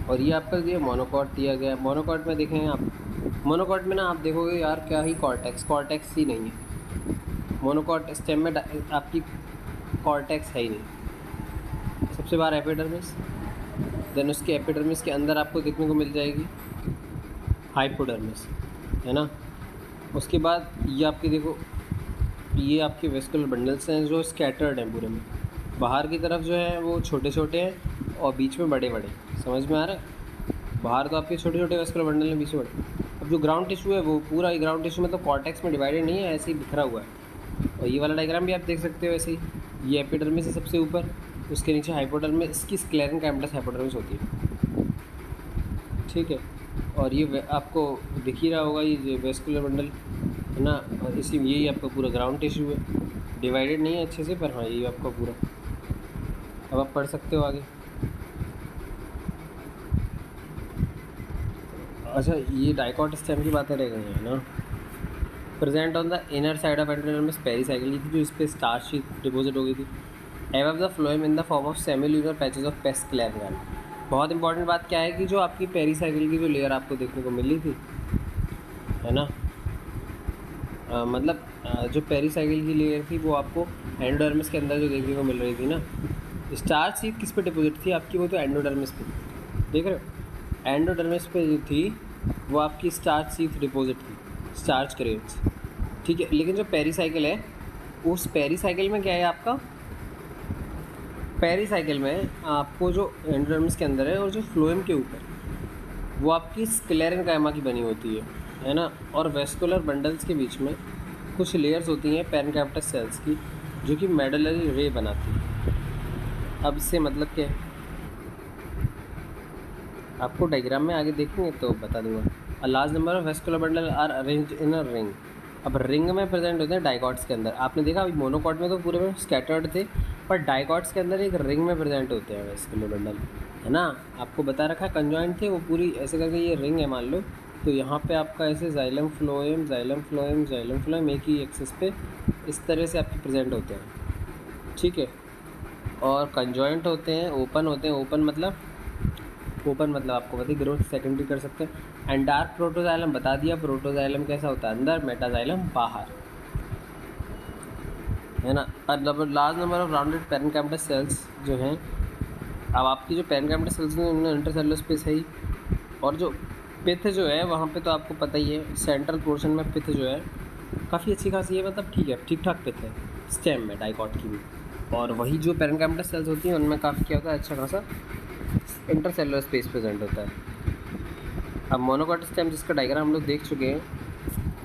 S1: और ये आपका ये मोनोकॉट दिया गया है। मोनोकॉट में देखें आप, मोनोकॉट में ना आप देखोगे यार क्या ही कॉर्टेक्स ही नहीं है। मोनोकॉट स्टेम में आपकी कॉर्टेक्स है ही नहीं। सबसे बाहर एपिडर्मिस, देन उसके एपिडर्मिस के अंदर आपको देखने को मिल जाएगी हाइपोडर्मिस, है ना। उसके बाद ये आपके देखो, ये आपके वेस्कुलर बंडल्स हैं जो स्कैटर्ड हैं पूरे में। बाहर की तरफ जो है वो छोटे छोटे हैं और बीच में बड़े बड़े। समझ में आ रहा है? बाहर तो आपके छोटे छोटे वेस्कुलर बंडल हैं, बीच में बड़े। अब जो ग्राउंड टिश्यू है वो पूरा ही ग्राउंड टिश्यू मतलब कॉर्टेक्स में डिवाइडेड नहीं है, ऐसे ही बिखरा हुआ है। और ये वाला डायग्राम भी आप देख सकते हो ऐसे ही। ये एपिडर्मिस है सबसे ऊपर, उसके नीचे हाइपोडर्मिस, इसकी स्क्लेरेन्काइमटस हाइपोडर्मिस होती है, ठीक है। और ये आपको दिख ही रहा होगा ये वेस्कुलर बंडल, है ना। और इसी यही आपका पूरा ग्राउंड टिश्यू है, डिवाइडेड नहीं है अच्छे से, पर हाँ यही आपका पूरा। अब आप पढ़ सकते हो आगे। अच्छा, ये डाइकॉट स्टेम की बातें रह गई हैं ना। Present on the inner side of endodermis pericycle, ये थी जो इस पर स्टार्च शीट डिपोजिट हो गई थी। Above the phloem in the form of semilunar patches of sclerenchyma. बहुत इंपॉर्टेंट बात क्या है कि जो आपकी पेरीसाइकिल की जो लेयर आपको देखने को मिली थी, है ना, मतलब जो पेरीसाइकिल की लेयर थी वो आपको एंडोडर्मिस के अंदर जो देखने को मिल रही थी ना। स्टार्च शीट किस पे डिपोजिट थी आपकी? वो तो एंडोडर्मिस पे, देख रहे हो, एंडोडर्मिस पे जो थी वो आपकी स्टार्च शीट डिपोजिट थी, स्टार्च ग्रेन्स, ठीक है। लेकिन जो पेरीसाइकिल है, उस पेरीसाइकिल में क्या है आपका, पेरीसाइकिल में आपको जो एंडोडर्मिस के अंदर है और जो फ्लोएम के ऊपर, वो आपकी स्क्लेरेन्काइमा की बनी होती है ना। और वेस्कुलर बंडल्स के बीच में कुछ लेयर्स होती हैं पैरेन्काइमटस सेल्स की जो कि मेडुलरी रे बनाती है। अब इससे मतलब क्या है, आपको डायग्राम में आगे देखेंगे तो बता दूंगा। A large number of vascular bundle are arranged in a ring. अब रिंग में प्रेजेंट होते हैं डाइकॉट्स के अंदर। आपने देखा अभी मोनोकॉट में तो पूरे में स्कैटर्ड थे, पर डाइकॉट्स के अंदर एक रिंग में प्रेजेंट होते हैं वेस्कुलर बंडल, है ना। आपको बता रखा है कंजॉइंट थे वो पूरी ऐसे करके, ये रिंग है मान लो, तो यहाँ पे आपका ऐसे xylem phloem xylem phloem xylem phloem एक ही एक्सिस पे इस तरह से आपके प्रेजेंट होते हैं, ठीक है। और कंजॉइंट होते हैं, ओपन होते हैं। ओपन मतलब आपको पता है ग्रोथ सेकेंडरी कर सकते हैं। एंड डार्क प्रोटोजाइलम बता दिया, प्रोटोजाइलम कैसा होता है अंदर, मेटाजाइलम बाहर, है ना। और large number of rounded parenchymatous cells जो हैं, अब आपकी जो पैरेन्काइमटस सेल्स हैं उनमें इंटरसेलुलर स्पेस है ही, और जो पिथ जो है वहाँ पे तो आपको पता ही है, सेंट्रल पोर्शन में पिथ जो है काफ़ी अच्छी खासी है, मतलब ठीक है, ठीक ठाक पिथ है स्टेम में डाइकॉट की भी। और वही जो पेरेन्काइमल सेल्स होती हैं उनमें काफ़ी क्या होता है, अच्छा खासा इंटरसेलुलर स्पेस प्रेजेंट होता है। अब मोनोकॉट स्टेम जिसका डायग्राम हम लोग देख चुके हैं,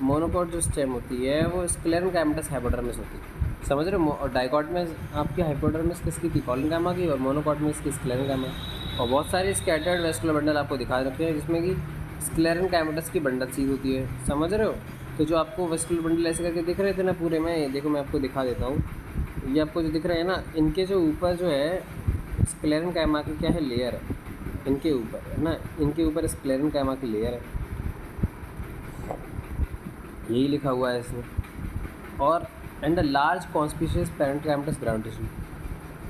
S1: मोनोकॉट जो स्टेम होती है वो स्क्लेरेनकाइमेटस हाइपोडर्मिस होती है, समझ रहे हो। और डाइकॉट में आपकी हाइपोडर्मिस किसकी थी, कॉलिनकाइमा की, और मोनोकॉट में इसकी स्क्लेरेनकाइमा। और बहुत सारे स्कैटर्ड वेस्कुलर बंडल आपको दिखा रखे हैं जिसमें कि स्क्लेरेनकाइमेटस की बंडल सीध होती है, समझ रहे हो। तो जो आपको वेस्कुलर बंडल ऐसे करके दिख रहे थे ना पूरे में, ये देखो मैं आपको दिखा देता हूँ, ये आपको जो दिख रहे हैं ना, इनके जो ऊपर जो है स्क्लेरेनकाइमा की क्या है, लेयर है इनके ऊपर, है ना, इनके ऊपर स्क्लेरेनकाइमा की लेयर है, यही लिखा हुआ है इसमें। और and the large conspicuous parenchymatous ground tissue.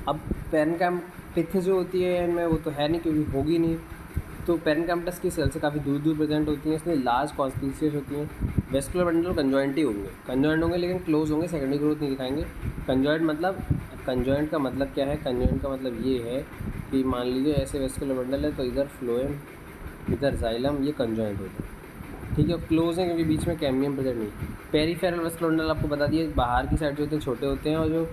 S1: अब पेरेन्काइम पिथ जो होती है इनमें वो तो है नहीं क्योंकि होगी नहीं, तो पेरेन्काइमेटस की सेल से काफ़ी दूर दूर प्रेजेंट होती हैं, इसलिए लार्ज कॉन्स्पिशियस होती हैं। वेस्कुलर बंडल कंजॉइंट ही होंगे, कंजॉइंट होंगे लेकिन क्लोज होंगे, सेकेंडरी ग्रोथ नहीं दिखाएंगे। कंजॉइंट का मतलब क्या है, कंजॉइंट का मतलब ये है कि मान लीजिए ऐसे वेस्कुलर बंडल है तो इधर फ्लोएम इधर जाइलम, ये कंजॉइंट होता है, ठीक है, क्लोज है क्योंकि बीच में कैम्बियम प्रेजेंट नहीं। पेरीफेरल वेस्कुलर बंडल आपको बता दिए बाहर की साइड जो होते हैं छोटे होते हैं, और जो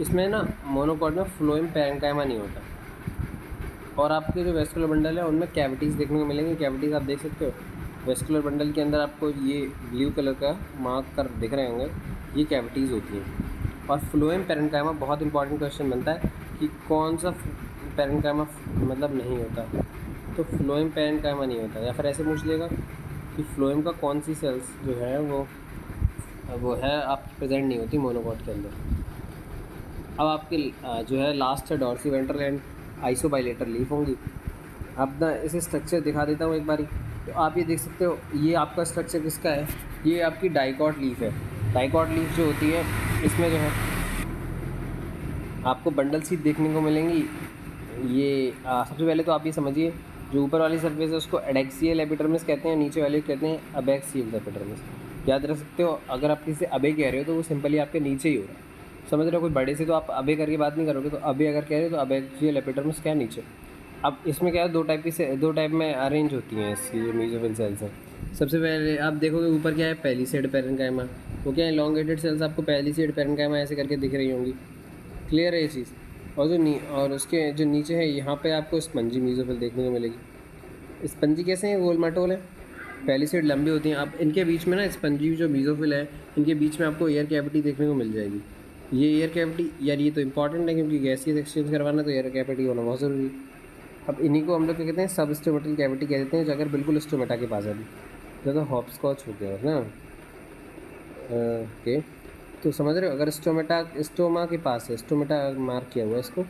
S1: इसमें ना मोनोकॉट में फ्लोएम पेरेन्काइमा नहीं होता। और आपके जो वेस्कुलर बंडल है उनमें कैविटीज़ देखने को मिलेंगी, कैविटीज़ आप देख सकते हो वेस्कुलर बंडल के अंदर, आपको ये ब्लू कलर का मार्क कर दिख रहे होंगे, ये कैविटीज़ होती हैं। और फ्लोएम पेरेन्काइमा बहुत इंपॉर्टेंट क्वेश्चन बनता है कि कौन सा पेरेन्काइमा मतलब नहीं होता, तो फ्लोएम पेरेन्काइमा नहीं होता, या फिर ऐसे पूछ लेगा कि फ्लोएम का कौन सी सेल्स जो है वो है आपकी प्रेजेंट नहीं होती मोनोकॉट के अंदर। अब आपके जो है लास्ट है डॉर्सी वेंट्रल एंड आइसोबाइलेटर लीफ होंगी। अब ना इसे स्ट्रक्चर दिखा देता हूँ एक बारी, तो आप ये देख सकते हो, ये आपका स्ट्रक्चर किसका है, ये आपकी डाइकॉट लीफ है। डाइकॉट लीफ जो होती है इसमें जो है आपको बंडल सीट देखने को मिलेंगी। ये सबसे पहले तो आप ये समझिए, जो ऊपर वाली सरफेस है उसको एडेक्सियल एपिडर्मिस कहते हैं, नीचे वाले कहते हैं अबैक्सियल एपिडर्मिस। याद रख सकते हो, अगर आप किसी से अबे कह रहे हो तो वो सिंपली आपके नीचे ही हो रहा है, समझ रहे हो। कोई बड़े से तो आप अबे करके बात नहीं करोगे, तो अबे अगर कह रहे हो तो अबैक्सियल एपिडर्मिस क्या है, नीचे। अब इसमें क्या है, दो टाइप में अरेंज होती हैं इसकी जो मेसोफिल सेल्स हैं। सबसे पहले आप देखोगे ऊपर क्या है, पेलिसेड पेरेन्काइमा, वो क्या है इलॉन्गेटेड सेल्स, आपको पेलिसेड पेरेन्काइमा ऐसे करके दिख रही होंगी, क्लियर है ये चीज़। और और उसके जो नीचे है यहाँ पे आपको स्पंजी मेसोफिल देखने को मिलेगी। स्पंजी कैसे हैं, गोल मटोल है, पेलिसेड लंबी होती हैं। अब इनके बीच में ना स्पंजी जो मेसोफिल है, इनके बीच में आपको एयर कैविटी देखने को मिल जाएगी। ये एयर कैविटी यार ये तो इंपॉर्टेंट है क्योंकि गैसियस एक्सचेंज करवाना तो एयर कैविटी होना बहुत ज़रूरी है। अब इन्हीं को हम लोग क्या कहते हैं, सब स्टोमेटल कैविटी कह देते हैं, जो अगर बिल्कुल स्टोमेटा के पास है, ज़्यादा हॉपस्कॉच हो गया है ना। ओके, तो समझ रहे हो, अगर स्टोमा के पास है, स्टोमेटा मार्क किया हुआ है इसको,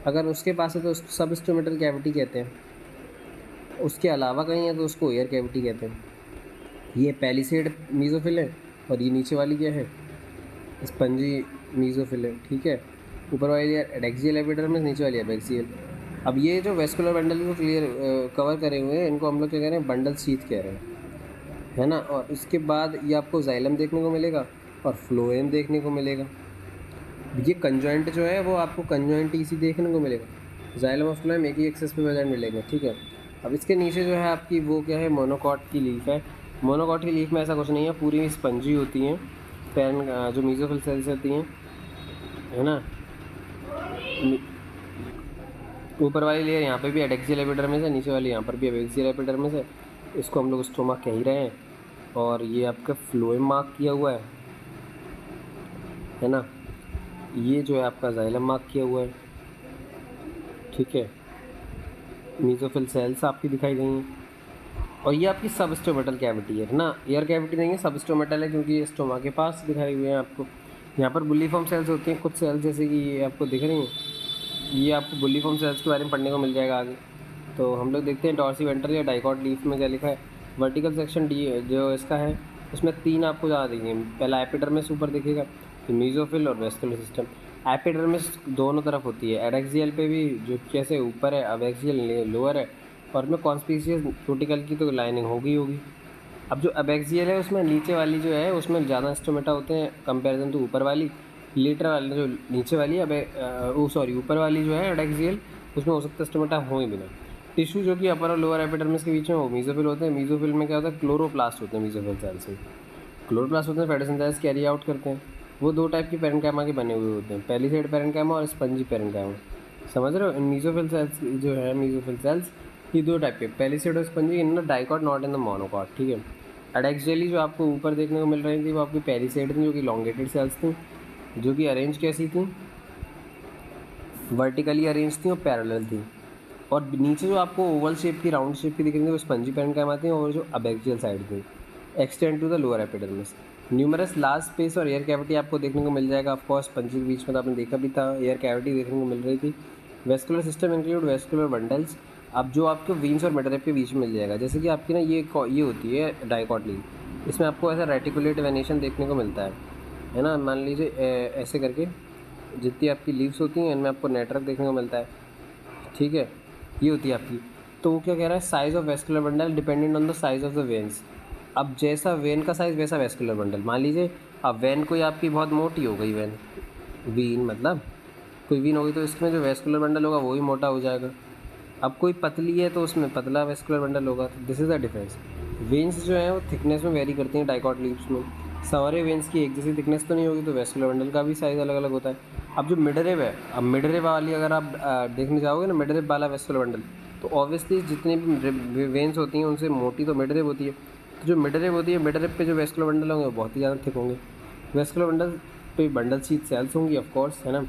S1: अगर उसके पास है तो उसको सब स्टोमेटल कैविटी कहते हैं, उसके अलावा कहीं है तो उसको एयर कैविटी कहते हैं। ये पेलिसेड मेसोफिल है और ये नीचे वाली क्या है, स्पंजी मेसोफिल है, ठीक है। ऊपर वाली एडेक्सियल एपिडर्मिस, नीचे वाली एबैक्सियल। अब ये जो वेस्कुलर बंडल को क्लियर कवर करे हुए हैं, इनको हम लोग क्या कह रहे हैं, बंडल शीथ कह रहे हैं, है ना। और इसके बाद ये आपको जाइलम देखने को मिलेगा और फ्लोएम देखने को मिलेगा। ये कंजॉइंट जो है वो आपको कंजॉइंट इसी देखने को मिलेगा, जाइलम और फ्लोएम एक ही एक्सेस पे प्रेजेंट मिलेंगे, ठीक है। अब इसके नीचे जो है आपकी वो क्या है, मोनोकॉट की लीफ है। मोनोकॉट की लीफ में ऐसा कुछ नहीं है, पूरी स्पंजी होती हैं, पैन जो मेसोफिल सेल्स होती हैं, है ना। ऊपर वाली लेयर यहाँ पे भी एडेक्सियल एपिडर्मिस है, नीचे वाली यहाँ पर भी एबैक्सियल एपिडर्मिस है, इसको हम लोग स्टोमा कह ही रहे हैं। और ये आपका फ्लोएम मार्क किया हुआ है ना। ये जो है आपका जाइलम मार्क किया हुआ है, ठीक है। मेसोफिल सेल्स आपकी दिखाई गई हैं, और ये आपकी सब स्टोमेटल कैविटी है ना, एयर कैविटी नहीं है, सब स्टोमेटल है क्योंकि ये स्टोमा के पास दिखाई हुए हैं आपको। यहाँ पर बुल्लीफॉर्म सेल्स होती हैं, कुछ सेल्स जैसे कि ये आपको दिख रही हैं, ये आपको बुल्लीफॉर्म सेल्स के बारे में पढ़ने को मिल जाएगा आगे। तो हम लोग देखते हैं डॉर्सी वेंट्रल या डाइकॉट लीफ में क्या लिखा है। वर्टिकल सेक्शन डी जो इसका है उसमें 3 आपको ज़्यादा दिखेंगे। पहला एपिडर्मिस ऊपर दिखेगा, फिर मेसोफिल और वेस्कुलर सिस्टम। एपिडर्मिस दोनों तरफ होती है, एडेक्सियल पे भी जो कैसे ऊपर है, अबैक्सियल लोअर है, और में कॉन्स्पिशियस क्यूटिकल की तो लाइनिंग होगी। अब जो अबैक्सियल है उसमें नीचे वाली जो है उसमें ज़्यादा स्टोमेटा होते हैं कंपेरिजन टू ऊपर वाली। लेटर वाली जो नीचे वाली ऊपर वाली जो है एडेक्सियल, उसमें हो सकता है स्टोमेटा हो ही बिना। टिश्यू जो कि अपर और लोअर एपिडर्मिस के बीच में वो मीजोफिल होते हैं। मीजोफिल में क्या होता है, क्लोरोप्लास्ट होते हैं मीजोफिल सेल्स में। क्लोरोप्लास्ट होते हैं फोटोसिंथेसिस कैरी आउट करते हैं। वो दो टाइप की पेरेन्काइमा के बने हुए होते हैं, पैलिसेड पेरेन्काइमा और स्पंजी पेरेन्काइमा। समझ रहे हो, इन मीजोफिल सेल्स जो है मीजोफिल सेल्स ये दो टाइप के, पैलिसेड और spongy, in the dicot not in the monocot. ठीक है। एडेक्सियली जो आपको ऊपर देखने को मिल रही थी वो आपकी पैलिसेड थी, जो कि लॉन्गेटेड सेल्स थी, जो कि अरेंज कैसी थी, वर्टिकली अरेंज थी और पैरेलल थी। और नीचे जो आपको ओवल शेप की, राउंड शेप की दिख रही थी वो स्पंजी पेरेन्काइमा आती हैं, और जो अबैक्सियल साइड थी extend to the lower epidermis. Numerous large space और एयर कैविटी आपको देखने को मिल जाएगा। ऑफकोर्स स्पंजी के बीच में तो आपने देखा भी था, एयर कैविटी देखने को मिल रही थी। Vascular system include vascular bundles, अब जो आपको वीन्स और मिडरेप के बीच में मिल जाएगा। जैसे कि आपकी ना ये होती है डाइकॉटली, इसमें आपको ऐसा रेटिकुलेट वेनेशन देखने को मिलता है ना। मान लीजिए ऐसे करके जितनी आपकी लीव्स होती हैं इनमें आपको नेटवर्क देखने को मिलता है। ठीक है, ये होती है आपकी। तो वो क्या कह रहा है, size of vascular bundle dependent on the size of the veins. अब जैसा वेन का साइज़ वैसा वेस्कुलर बंडल। मान लीजिए अब वेन कोई आपकी बहुत मोटी हो गई, वीन मतलब कोई वीन होगी तो इसमें जो वेस्कुलर बंडल होगा वो भी मोटा हो जाएगा। अब कोई पतली है तो उसमें पतला वेस्कुलर बंडल होगा। तो this is the difference. Veins जो है वो थिकनेस में वेरी करती हैं डाइकॉट लीव्स में। सारे वेन्स की एक जैसी थिकनेस तो नहीं होगी, तो वेस्कुलर बंडल का भी साइज़ अलग अलग होता है। अब जो मिडरेब है, अब मिडरेब वाली अगर आप देखने जाओगे ना, मिडरेब वाला वेस्कुलर बंडल, तो ऑब्वियसली जितनी भी वेन्स होती हैं उनसे मोटी तो मिडरेब होती है। तो जो मिडरेब होती है, मिडरेब पे जो वेस्कुलर बंडल होंगे वो बहुत ही ज़्यादा थिक होंगे। वेस्कुलर बंडल पे बंडल शीथ सेल्स होंगी ऑफकोर्स, है ना।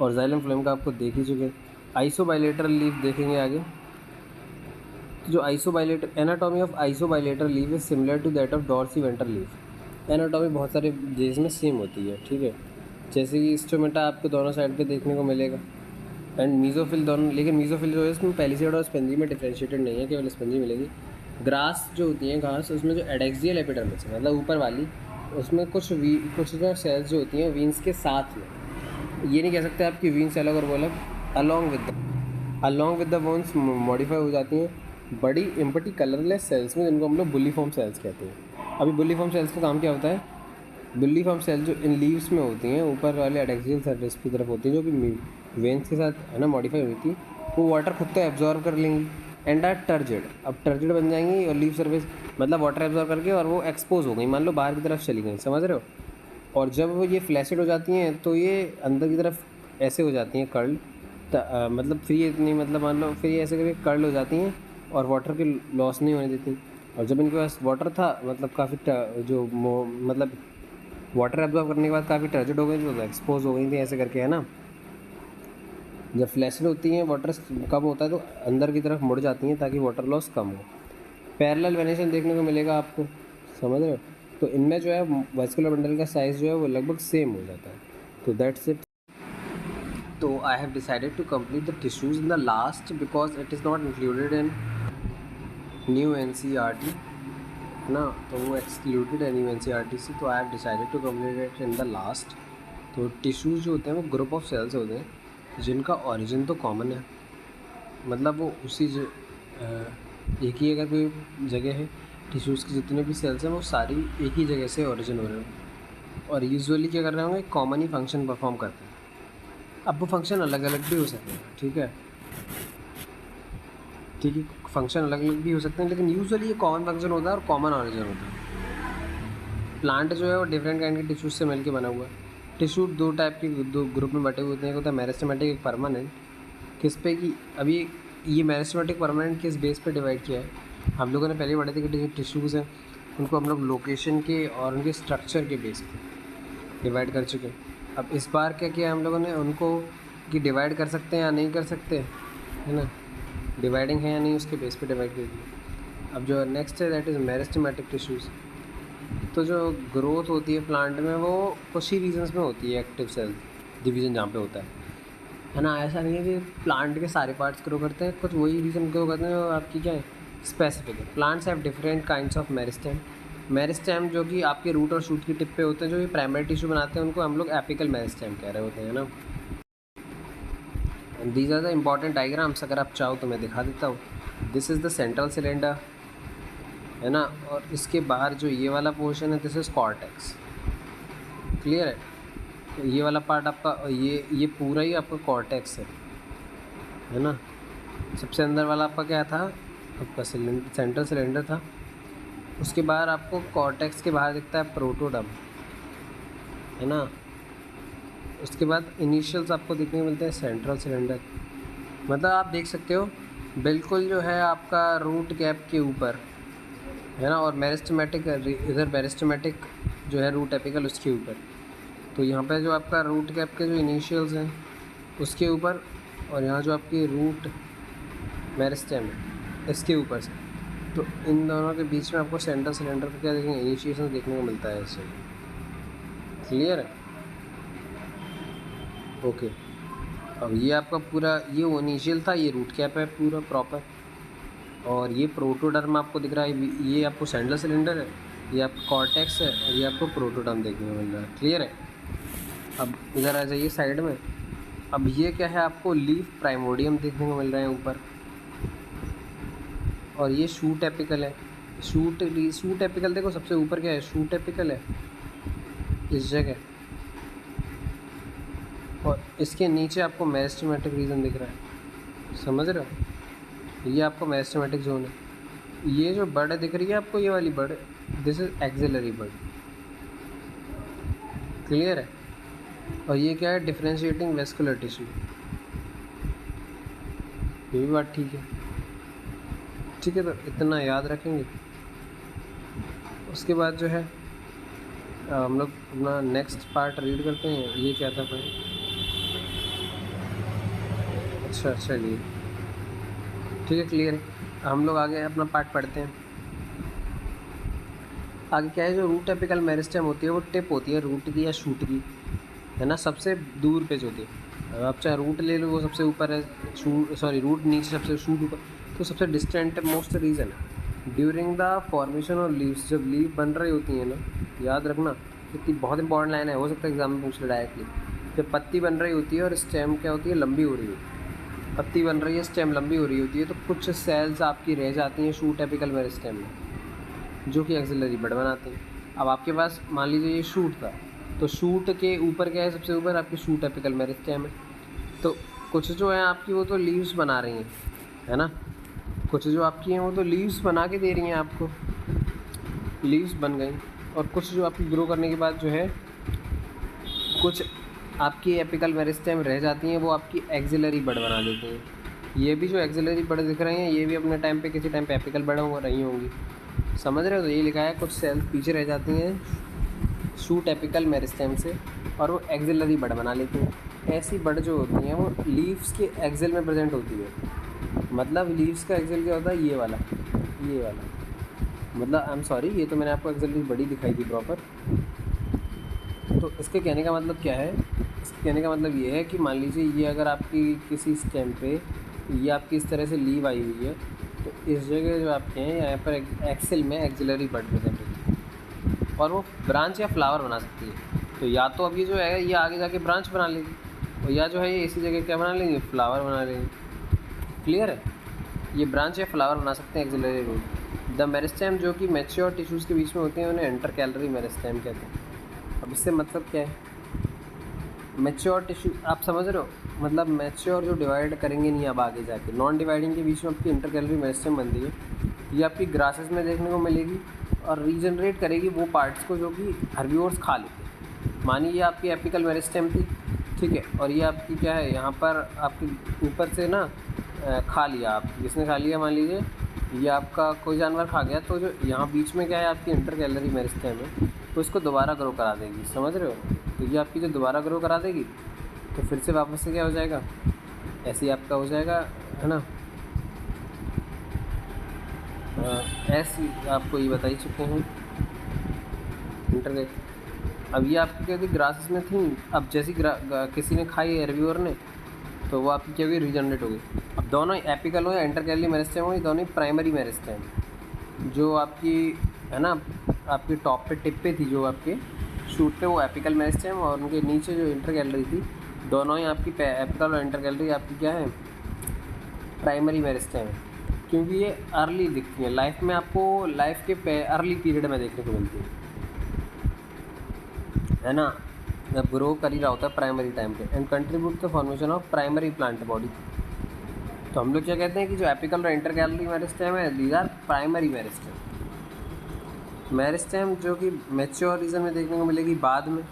S1: और जाइलम फ्लोएम का आपको देख ही चुके। आइसोबाइलेटरल लीफ देखेंगे आगे। तो जो isobilateral, anatomy of isobilateral leaf is similar to that of dorsiventral leaf. Anatomy बहुत सारे जेज में सेम होती है। ठीक है, जैसे कि स्टोमेटा आपको दोनों साइड पे देखने को मिलेगा, एंड मीजोफिल दोनों, लेकिन मीजोफिल जो है इसमें पैलिसेड और स्पंजी में डिफ्रेंशिएटेड नहीं है, केवल स्पंजी मिलेगी। ग्रास जो होती है घास, उसमें जो एडेक्सियल एपिडर्मिस है मतलब ऊपर वाली, उसमें कुछ जो सेल्स जो होती हैं वीन्स के साथ में, ये नहीं कह सकते आप कि वीन्स अलग और वो अलग, along with the bones modify हो जाती हैं बड़ी एम्पटी कलरलेस सेल्स में, जिनको हम लोग बुल्लीफॉर्म सेल्स कहते हैं। अभी बुल्लीफॉर्म सेल्स का काम क्या होता है, बुल्लीफॉर्म सेल जो इन लीव्स में होती हैं ऊपर वाले एडेक्सियल सरफेस की तरफ होती हैं, जो कि वेन्स के साथ है ना मॉडिफाई हुई थी, वो वाटर खुद तो एब्जॉर्व कर लेंगी एंड आर टर्जिड। अब टर्जिड बन जाएंगी और लीव सरफेस मतलब वाटर एब्जॉर्व करके, और वो एक्सपोज हो गई, मान लो बाहर की तरफ चली गई, समझ रहे हो। और जब वो ये फ्लैसिड हो जाती हैं तो ये अंदर की तरफ ऐसे हो जाती हैं कर्ल, मतलब फिर ये इतनी, मतलब मान लो फिर ये ऐसे करके कर्ल हो जाती हैं और वाटर की लॉस नहीं होने देती। और जब इनके पास वाटर था, मतलब काफ़ी मतलब वाटर एब्जॉर्ब करने के बाद काफ़ी टर्जिड हो गई थी, तो एक्सपोज हो गई थी ऐसे करके, है ना। जब फ्लैशिड होती हैं, वाटर कम होता है तो अंदर की तरफ मुड़ जाती हैं ताकि वाटर लॉस कम हो। पैरेलल वेनेशन देखने को मिलेगा आपको, समझ रहे हो। तो इनमें जो है वेस्कुलर बंडल का साइज़ जो है वो लगभग सेम हो जाता है। तो दैट्स इट। तो I have decided to complete the tissues in the last because it is not included in new NCERT, है ना। तो वो एक्सक्लूडेड है न्यू NCERT से, तो I have decided to complete it in the last. तो tissues जो होते हैं वो ग्रुप ऑफ सेल्स होते हैं जिनका ओरिजिन तो कॉमन है, मतलब वो उसी एक ही अगर कोई जगह है, टिश्यूज़ के जितने भी सेल्स हैं वो सारी एक ही जगह से ओरिजिन हो रहे हैं, और यूजुअली क्या कर रहे होंगे, कॉमन ही फंक्शन परफॉर्म करते हैं। अब वो फंक्शन अलग अलग भी हो सकते हैं, ठीक है, फंक्शन अलग अलग भी हो सकते हैं, लेकिन यूजुअली ये कॉमन फंक्शन होता है और कॉमन ओरिजिन होता है। प्लांट जो है वो डिफरेंट काइंड के टिश्यूज से मिलकर बना हुआ है। टिश्यू दो टाइप के, दो ग्रुप में बटे हुए होते हैं, एक होता है मेरिस्टेमेटिक, एक परमानेंट। किस पे कि अभी ये मेरिस्टेमेटिक परमानेंट किस बेस पे डिवाइड किया है, हम लोगों ने पहले पढ़े थे कि जो टिश्यूज़ हैं उनको हम लोग लोकेशन के और उनके स्ट्रक्चर के बेस पे डिवाइड कर चुके हैं। अब इस बार क्या किया हम लोगों ने, उनको कि डिवाइड कर सकते हैं या नहीं कर सकते, है ना, डिवाइडिंग है या नहीं उसके बेस पे डिवाइड कर दिया। अब जो नेक्स्ट है दैट इज़ मेरिस्टेमेटिक टिश्यूज़। तो जो ग्रोथ होती है प्लांट में वो कुछ ही रीजंस में होती है, एक्टिव सेल डिवीज़न जहाँ पे होता है ना। ऐसा नहीं है कि प्लांट के सारे पार्ट्स ग्रो करते हैं, कुछ वही रीज़न ग्रो करते हैं और आपकी क्या है स्पेसिफिक है। Plants have different kinds of meristem. Meristem जो कि आपके रूट और शूट की टिप पे होते हैं, जो ये प्राइमरी टिश्यू बनाते हैं, उनको हम लोग एपिकल मेरिस्टेम कह रहे होते हैं ना। These are the important diagrams, अगर आप चाहो तो मैं दिखा देता हूँ। This is the central cylinder, है ना, और इसके बाहर जो ये वाला पोर्शन है दिस इज़ कॉर्टेक्स, क्लियर है। तो ये वाला पार्ट आपका, ये पूरा ही आपका कॉर्टेक्स है ना। सबसे अंदर वाला आपका क्या था, आपका सिलेंडर, सेंट्रल सिलेंडर था। उसके बाहर आपको कॉर्टेक्स के बाहर दिखता है प्रोटोडर्म, है ना। उसके बाद इनिशियल्स आपको देखने को मिलते हैं सेंट्रल सिलेंडर। मतलब आप देख सकते हो बिल्कुल जो है आपका रूट कैप के ऊपर, है ना, और मेरिस्टेमेटिक इधर मेरिस्टेमेटिक जो है रूट एपिकल उसके ऊपर। तो यहाँ पे जो आपका रूट कैप के जो इनिशियल्स हैं उसके ऊपर, और यहाँ जो आपकी रूट मेरिस्टेम है इसके ऊपर से, तो इन दोनों के बीच में आपको सेंट्रल सिलेंडर का क्या देखेंगे, इनिशिएशन देखने को मिलता है इससे। क्लियर है? ओके। अब ये आपका पूरा ये इनिशियल था, ये रूट कैप है पूरा प्रॉपर, और ये प्रोटोडर्म आपको दिख रहा है, ये आपको सेंट्रल सिलेंडर है, ये आपका कॉर्टेक्स है, और ये आपको प्रोटोडर्म देखने को मिल रहा है। क्लियर है? अब इधर आ जाइए साइड में। अब ये क्या है, आपको लीफ प्राइमोडियम देखने को मिल रहे हैं ऊपर, और ये शूट एपिकल है। शूट एपिकल देखो सबसे ऊपर क्या है, शूट एपिकल है इस जगह, और इसके नीचे आपको मेरिस्टेमेटिक रीजन दिख रहा है। समझ रहे हो? ये आपको मेरिस्टेमेटिक जोन है। ये जो बर्ड दिख रही है आपको, ये वाली bird, this is axillary bud. Clear है? और ये क्या है, डिफरेंशिएटिंग वेस्कुलर टिश्यू। ये भी बात ठीक है। ठीक है, तो इतना याद रखेंगे। उसके बाद जो है हम लोग अपना नेक्स्ट पार्ट रीड करते हैं। ये क्या था भाई? अच्छा चलिए, ठीक है, क्लियर है। हम लोग आगे अपना पार्ट पढ़ते हैं। आगे क्या है, जो रूट एपिकल मेरिस्टेम होती है वो टिप होती है रूट की या शूट की, है ना, सबसे दूर पे जो होती है। अब आप चाहे रूट ले लो, वो सबसे ऊपर है, रूट नीचे, सबसे शूट ऊपर, तो सबसे डिस्टेंट मोस्ट रीजन है। During the formation of leaves, जब लीव बन रही होती है ना, याद रखना, इतनी बहुत इंपॉर्टेंट लाइन है, हो सकता है एग्जाम में पूछ ले डायरेक्टली। जब पत्ती बन रही होती है और स्टेम क्या होती है, लंबी हो रही होती है, पत्ती बन रही है, स्टेम लंबी हो रही होती है, तो कुछ सेल्स आपकी रह जाती हैं शूट एपिकल मेरिस्टेम में, जो कि एक्सिलरी बड बनाती हैं। अब आपके पास मान लीजिए ये शूट था, तो शूट के ऊपर क्या है, सबसे ऊपर आपकी शूट एपिकल मेरिस्टेम है। तो कुछ जो है आपकी वो तो लीव्स बना रही हैं, है ना, कुछ जो आपकी हैं वो तो लीव्स बना के दे रही हैं आपको, लीव्स बन गई। और कुछ जो आपकी ग्रो करने के बाद जो है कुछ आपकी एपिकल मेरिस्टेम रह जाती हैं, वो आपकी एक्सिलरी बड बना देती हैं। ये भी जो एक्सिलरी बड दिख रही हैं, ये भी अपने टाइम पे किसी टाइम पे एपिकल बड हो रही होंगी। समझ रहे हो? तो ये लिखा है कुछ सेल्स पीछे रह जाती हैं शूट एपिकल मेरिस्टेम से, और वो एक्सिलरी बड बना लेती हैं। ऐसी बड जो होती हैं वो लीव्स के एक्सिल में प्रेजेंट होती है। मतलब लीव्स का एक्सिल क्या होता है, ये वाला, ये वाला, मतलब आई एम सॉरी, ये तो मैंने आपको एक्सिलरी बड़ी दिखाई थी प्रॉपर। तो इसके कहने का मतलब क्या है, इसके कहने का मतलब ये है कि मान लीजिए ये अगर आपकी किसी स्टेम पे ये आपकी इस तरह से लीव आई हुई है, तो इस जगह जो आपके हैं यहाँ पर एक्सेल में एक्सिलरी बड प्रेजेंट होती है, और वो ब्रांच या फ्लावर बना सकती है। तो या तो अब ये जो है ये आगे जाके ब्रांच बना लेगी, और या जो है ये इसी जगह क्या बना लेंगे, फ्लावर बना लेंगे। क्लियर है? ये ब्रांच या फ्लावर बना सकते हैं एक्सिलरी रूट। द मेरिस्टेम जो कि मैच्योर टिश्यूज़ के बीच में होते हैं उन्हें इंटरकैलरी मेरिस्टेम कहते हैं। अब इससे मतलब क्या है, मैच्योर टिश्यू आप समझ रहे हो, मतलब मैच्योर जो डिवाइड करेंगे नहीं अब आगे जाके, नॉन डिवाइडिंग के बीच में आपकी इंटरकैलरी मेरिस्टेम बनती है। ये आपकी ग्रासेस में देखने को मिलेगी और रीजनरेट करेगी वो पार्ट्स को जो कि हर्बिवोर्स खा लेते हैं। मानिए ये आपकी एपिकल मेरिस्टेम थी, ठीक है, और ये आपकी क्या है, यहाँ पर आपके ऊपर से ना खा लिया, आप किसने खा लिया, मान लीजिए ये आपका कोई जानवर खा गया, तो जो यहाँ बीच में क्या है आपकी इंटरकैलरी मेरिस्टेम है, तो इसको दोबारा ग्रो करा देगी। समझ रहे हो? तो ये आपकी जो दोबारा ग्रो करा देगी, तो फिर से वापस से क्या हो जाएगा, ऐसे ही आपका हो जाएगा, है ना। ऐसे आपको ये बता ही चुके हैं इंटरकैल। अब ये आपकी क्या थी, ग्रासेस में थी, अब जैसी किसी ने खाई हेर्बिवोर ने, तो वो आपकी क्या हुई, रीजनरेट हो गई। अब दोनों एपिकल हो या इंटरकैलरी मेरिस्टेम हो, ये दोनों ही प्राइमरी मेरिस्टेम, जो आपकी है ना आपकी टॉप पे टिप पे थी, जो आपके शूट पे, वो एपिकल मेरिस्टेम, और उनके नीचे जो इंटरकैलरी थी, दोनों ही आपकी एपिकल और इंटरकैलरी आपकी क्या है, प्राइमरी मेरिस्टेम है। क्योंकि ये अर्ली दिखती है लाइफ में, आपको लाइफ के अर्ली पीरियड में देखने को मिलती है ना, जब ग्रो कर ही रहा होता है प्राइमरी टाइम पे, and contribute the formation of primary plant body. तो हम लोग क्या कहते हैं कि जो एपिकल और इंटरकैलरी मेरिस्टेम है, these are primary meristem. Meristem जो कि मैच्योर रीजन में देखने को मिलेगी बाद में,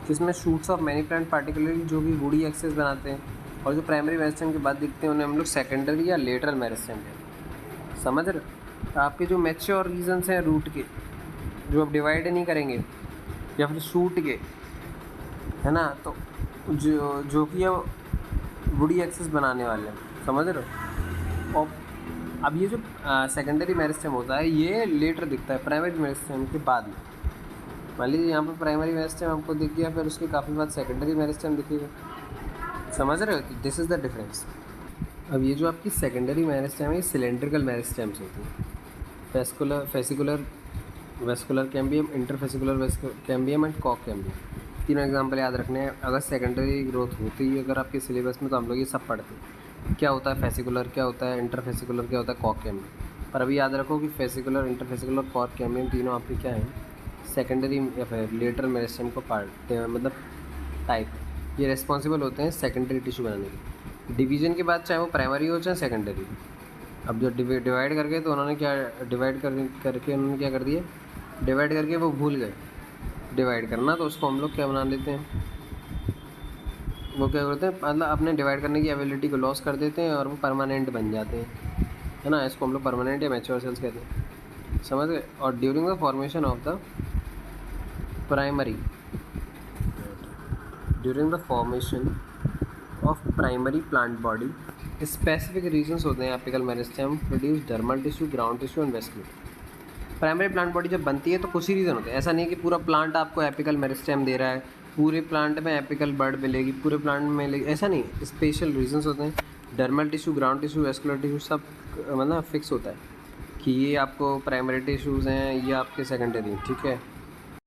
S1: जिसमें shoots of many plant particularly जो कि वुडी एक्सेस बनाते हैं, और जो प्राइमरी मेरिस्टेम के बाद दिखते हैं उन्हें हम लोग सेकेंडरी या लेटरल मेरिस्टेम कहते हैं। समझ रहे हो? आपके जो मैच्योर रीजन्स हैं रूट के, जो आप डिवाइड नहीं करेंगे, या फिर शूट के, है ना, तो जो कि अब वुडी एक्सेस बनाने वाले हैं। समझ रहे हो? और अब ये जो सेकेंडरी मेरिस्टेम होता है ये लेटर दिखता है प्राइमरी मेरिस्टेम के बाद में। मान लीजिए यहाँ पर प्राइमरी मेरिस्टेम आपको दिख गया, फिर उसके काफ़ी बाद सेकेंडरी मेरिस्टेम दिखेगा। समझ रहे हो? This is the difference. अब ये जो आपकी सेकेंडरी मेरिस्टेम है ये सिलेंड्रिकल मेरिस्टेम्स होती हैं। Vascular cambium, interfascicular cambium and कॉक कैम्बियम, तीनों एग्जाम्पल याद रखने हैं। अगर सेकेंडरी ग्रोथ होती है अगर आपके सिलेबस में, तो हम लोग ये सब पढ़ते हैं। क्या होता है फेसिकुलर, क्या होता है इंटरफेसिकुलर, क्या होता है कॉक कैम्बियम। पर अभी याद रखो कि फेसिकुलर, इंटरफेसिकुलर, कॉक कैम्बियम तीनों आपके क्या हैं, सेकेंडरी या फिर लेटरल मेरिस्टेम को पार्ट मतलब टाइप, ये रिस्पॉन्सिबल होते हैं सेकेंडरी टिश्यू बनाने के। डिवीजन के बाद चाहे वो प्राइमरी हो चाहे सेकेंडरी। अब जो डिवाइड करके, तो उन्होंने क्या डिवाइड करके उन्होंने क्या कर दिया, डिवाइड करके वो भूल गए डिवाइड करना, तो उसको हम लोग क्या बना लेते हैं, वो क्या करते हैं, मतलब अपने डिवाइड करने की एबिलिटी को लॉस कर देते हैं और वो परमानेंट बन जाते हैं, है ना। इसको हम लोग परमानेंट या मैच्योर सेल्स कहते हैं। समझ गए? और during the formation of the primary plant body, specific reasons होते हैं apical meristem produce dermal tissue, ground tissue and vascular. Primary plant body जब बनती है तो कुछ ही रीज़न होते हैं। ऐसा नहीं कि पूरा प्लांट आपको एपिकल मेरिस्टेम दे रहा है, पूरे प्लांट में एपिकल बर्ड मिलेगी, पूरे प्लांट में मिलेगी, ऐसा नहीं। स्पेशल रीजंस होते हैं। Dermal tissue, ground tissue, vascular tissue सब मतलब फिक्स होता है कि ये आपको प्राइमरी टिश्यूज़ हैं, ये आपके सेकेंडरी, ठीक है।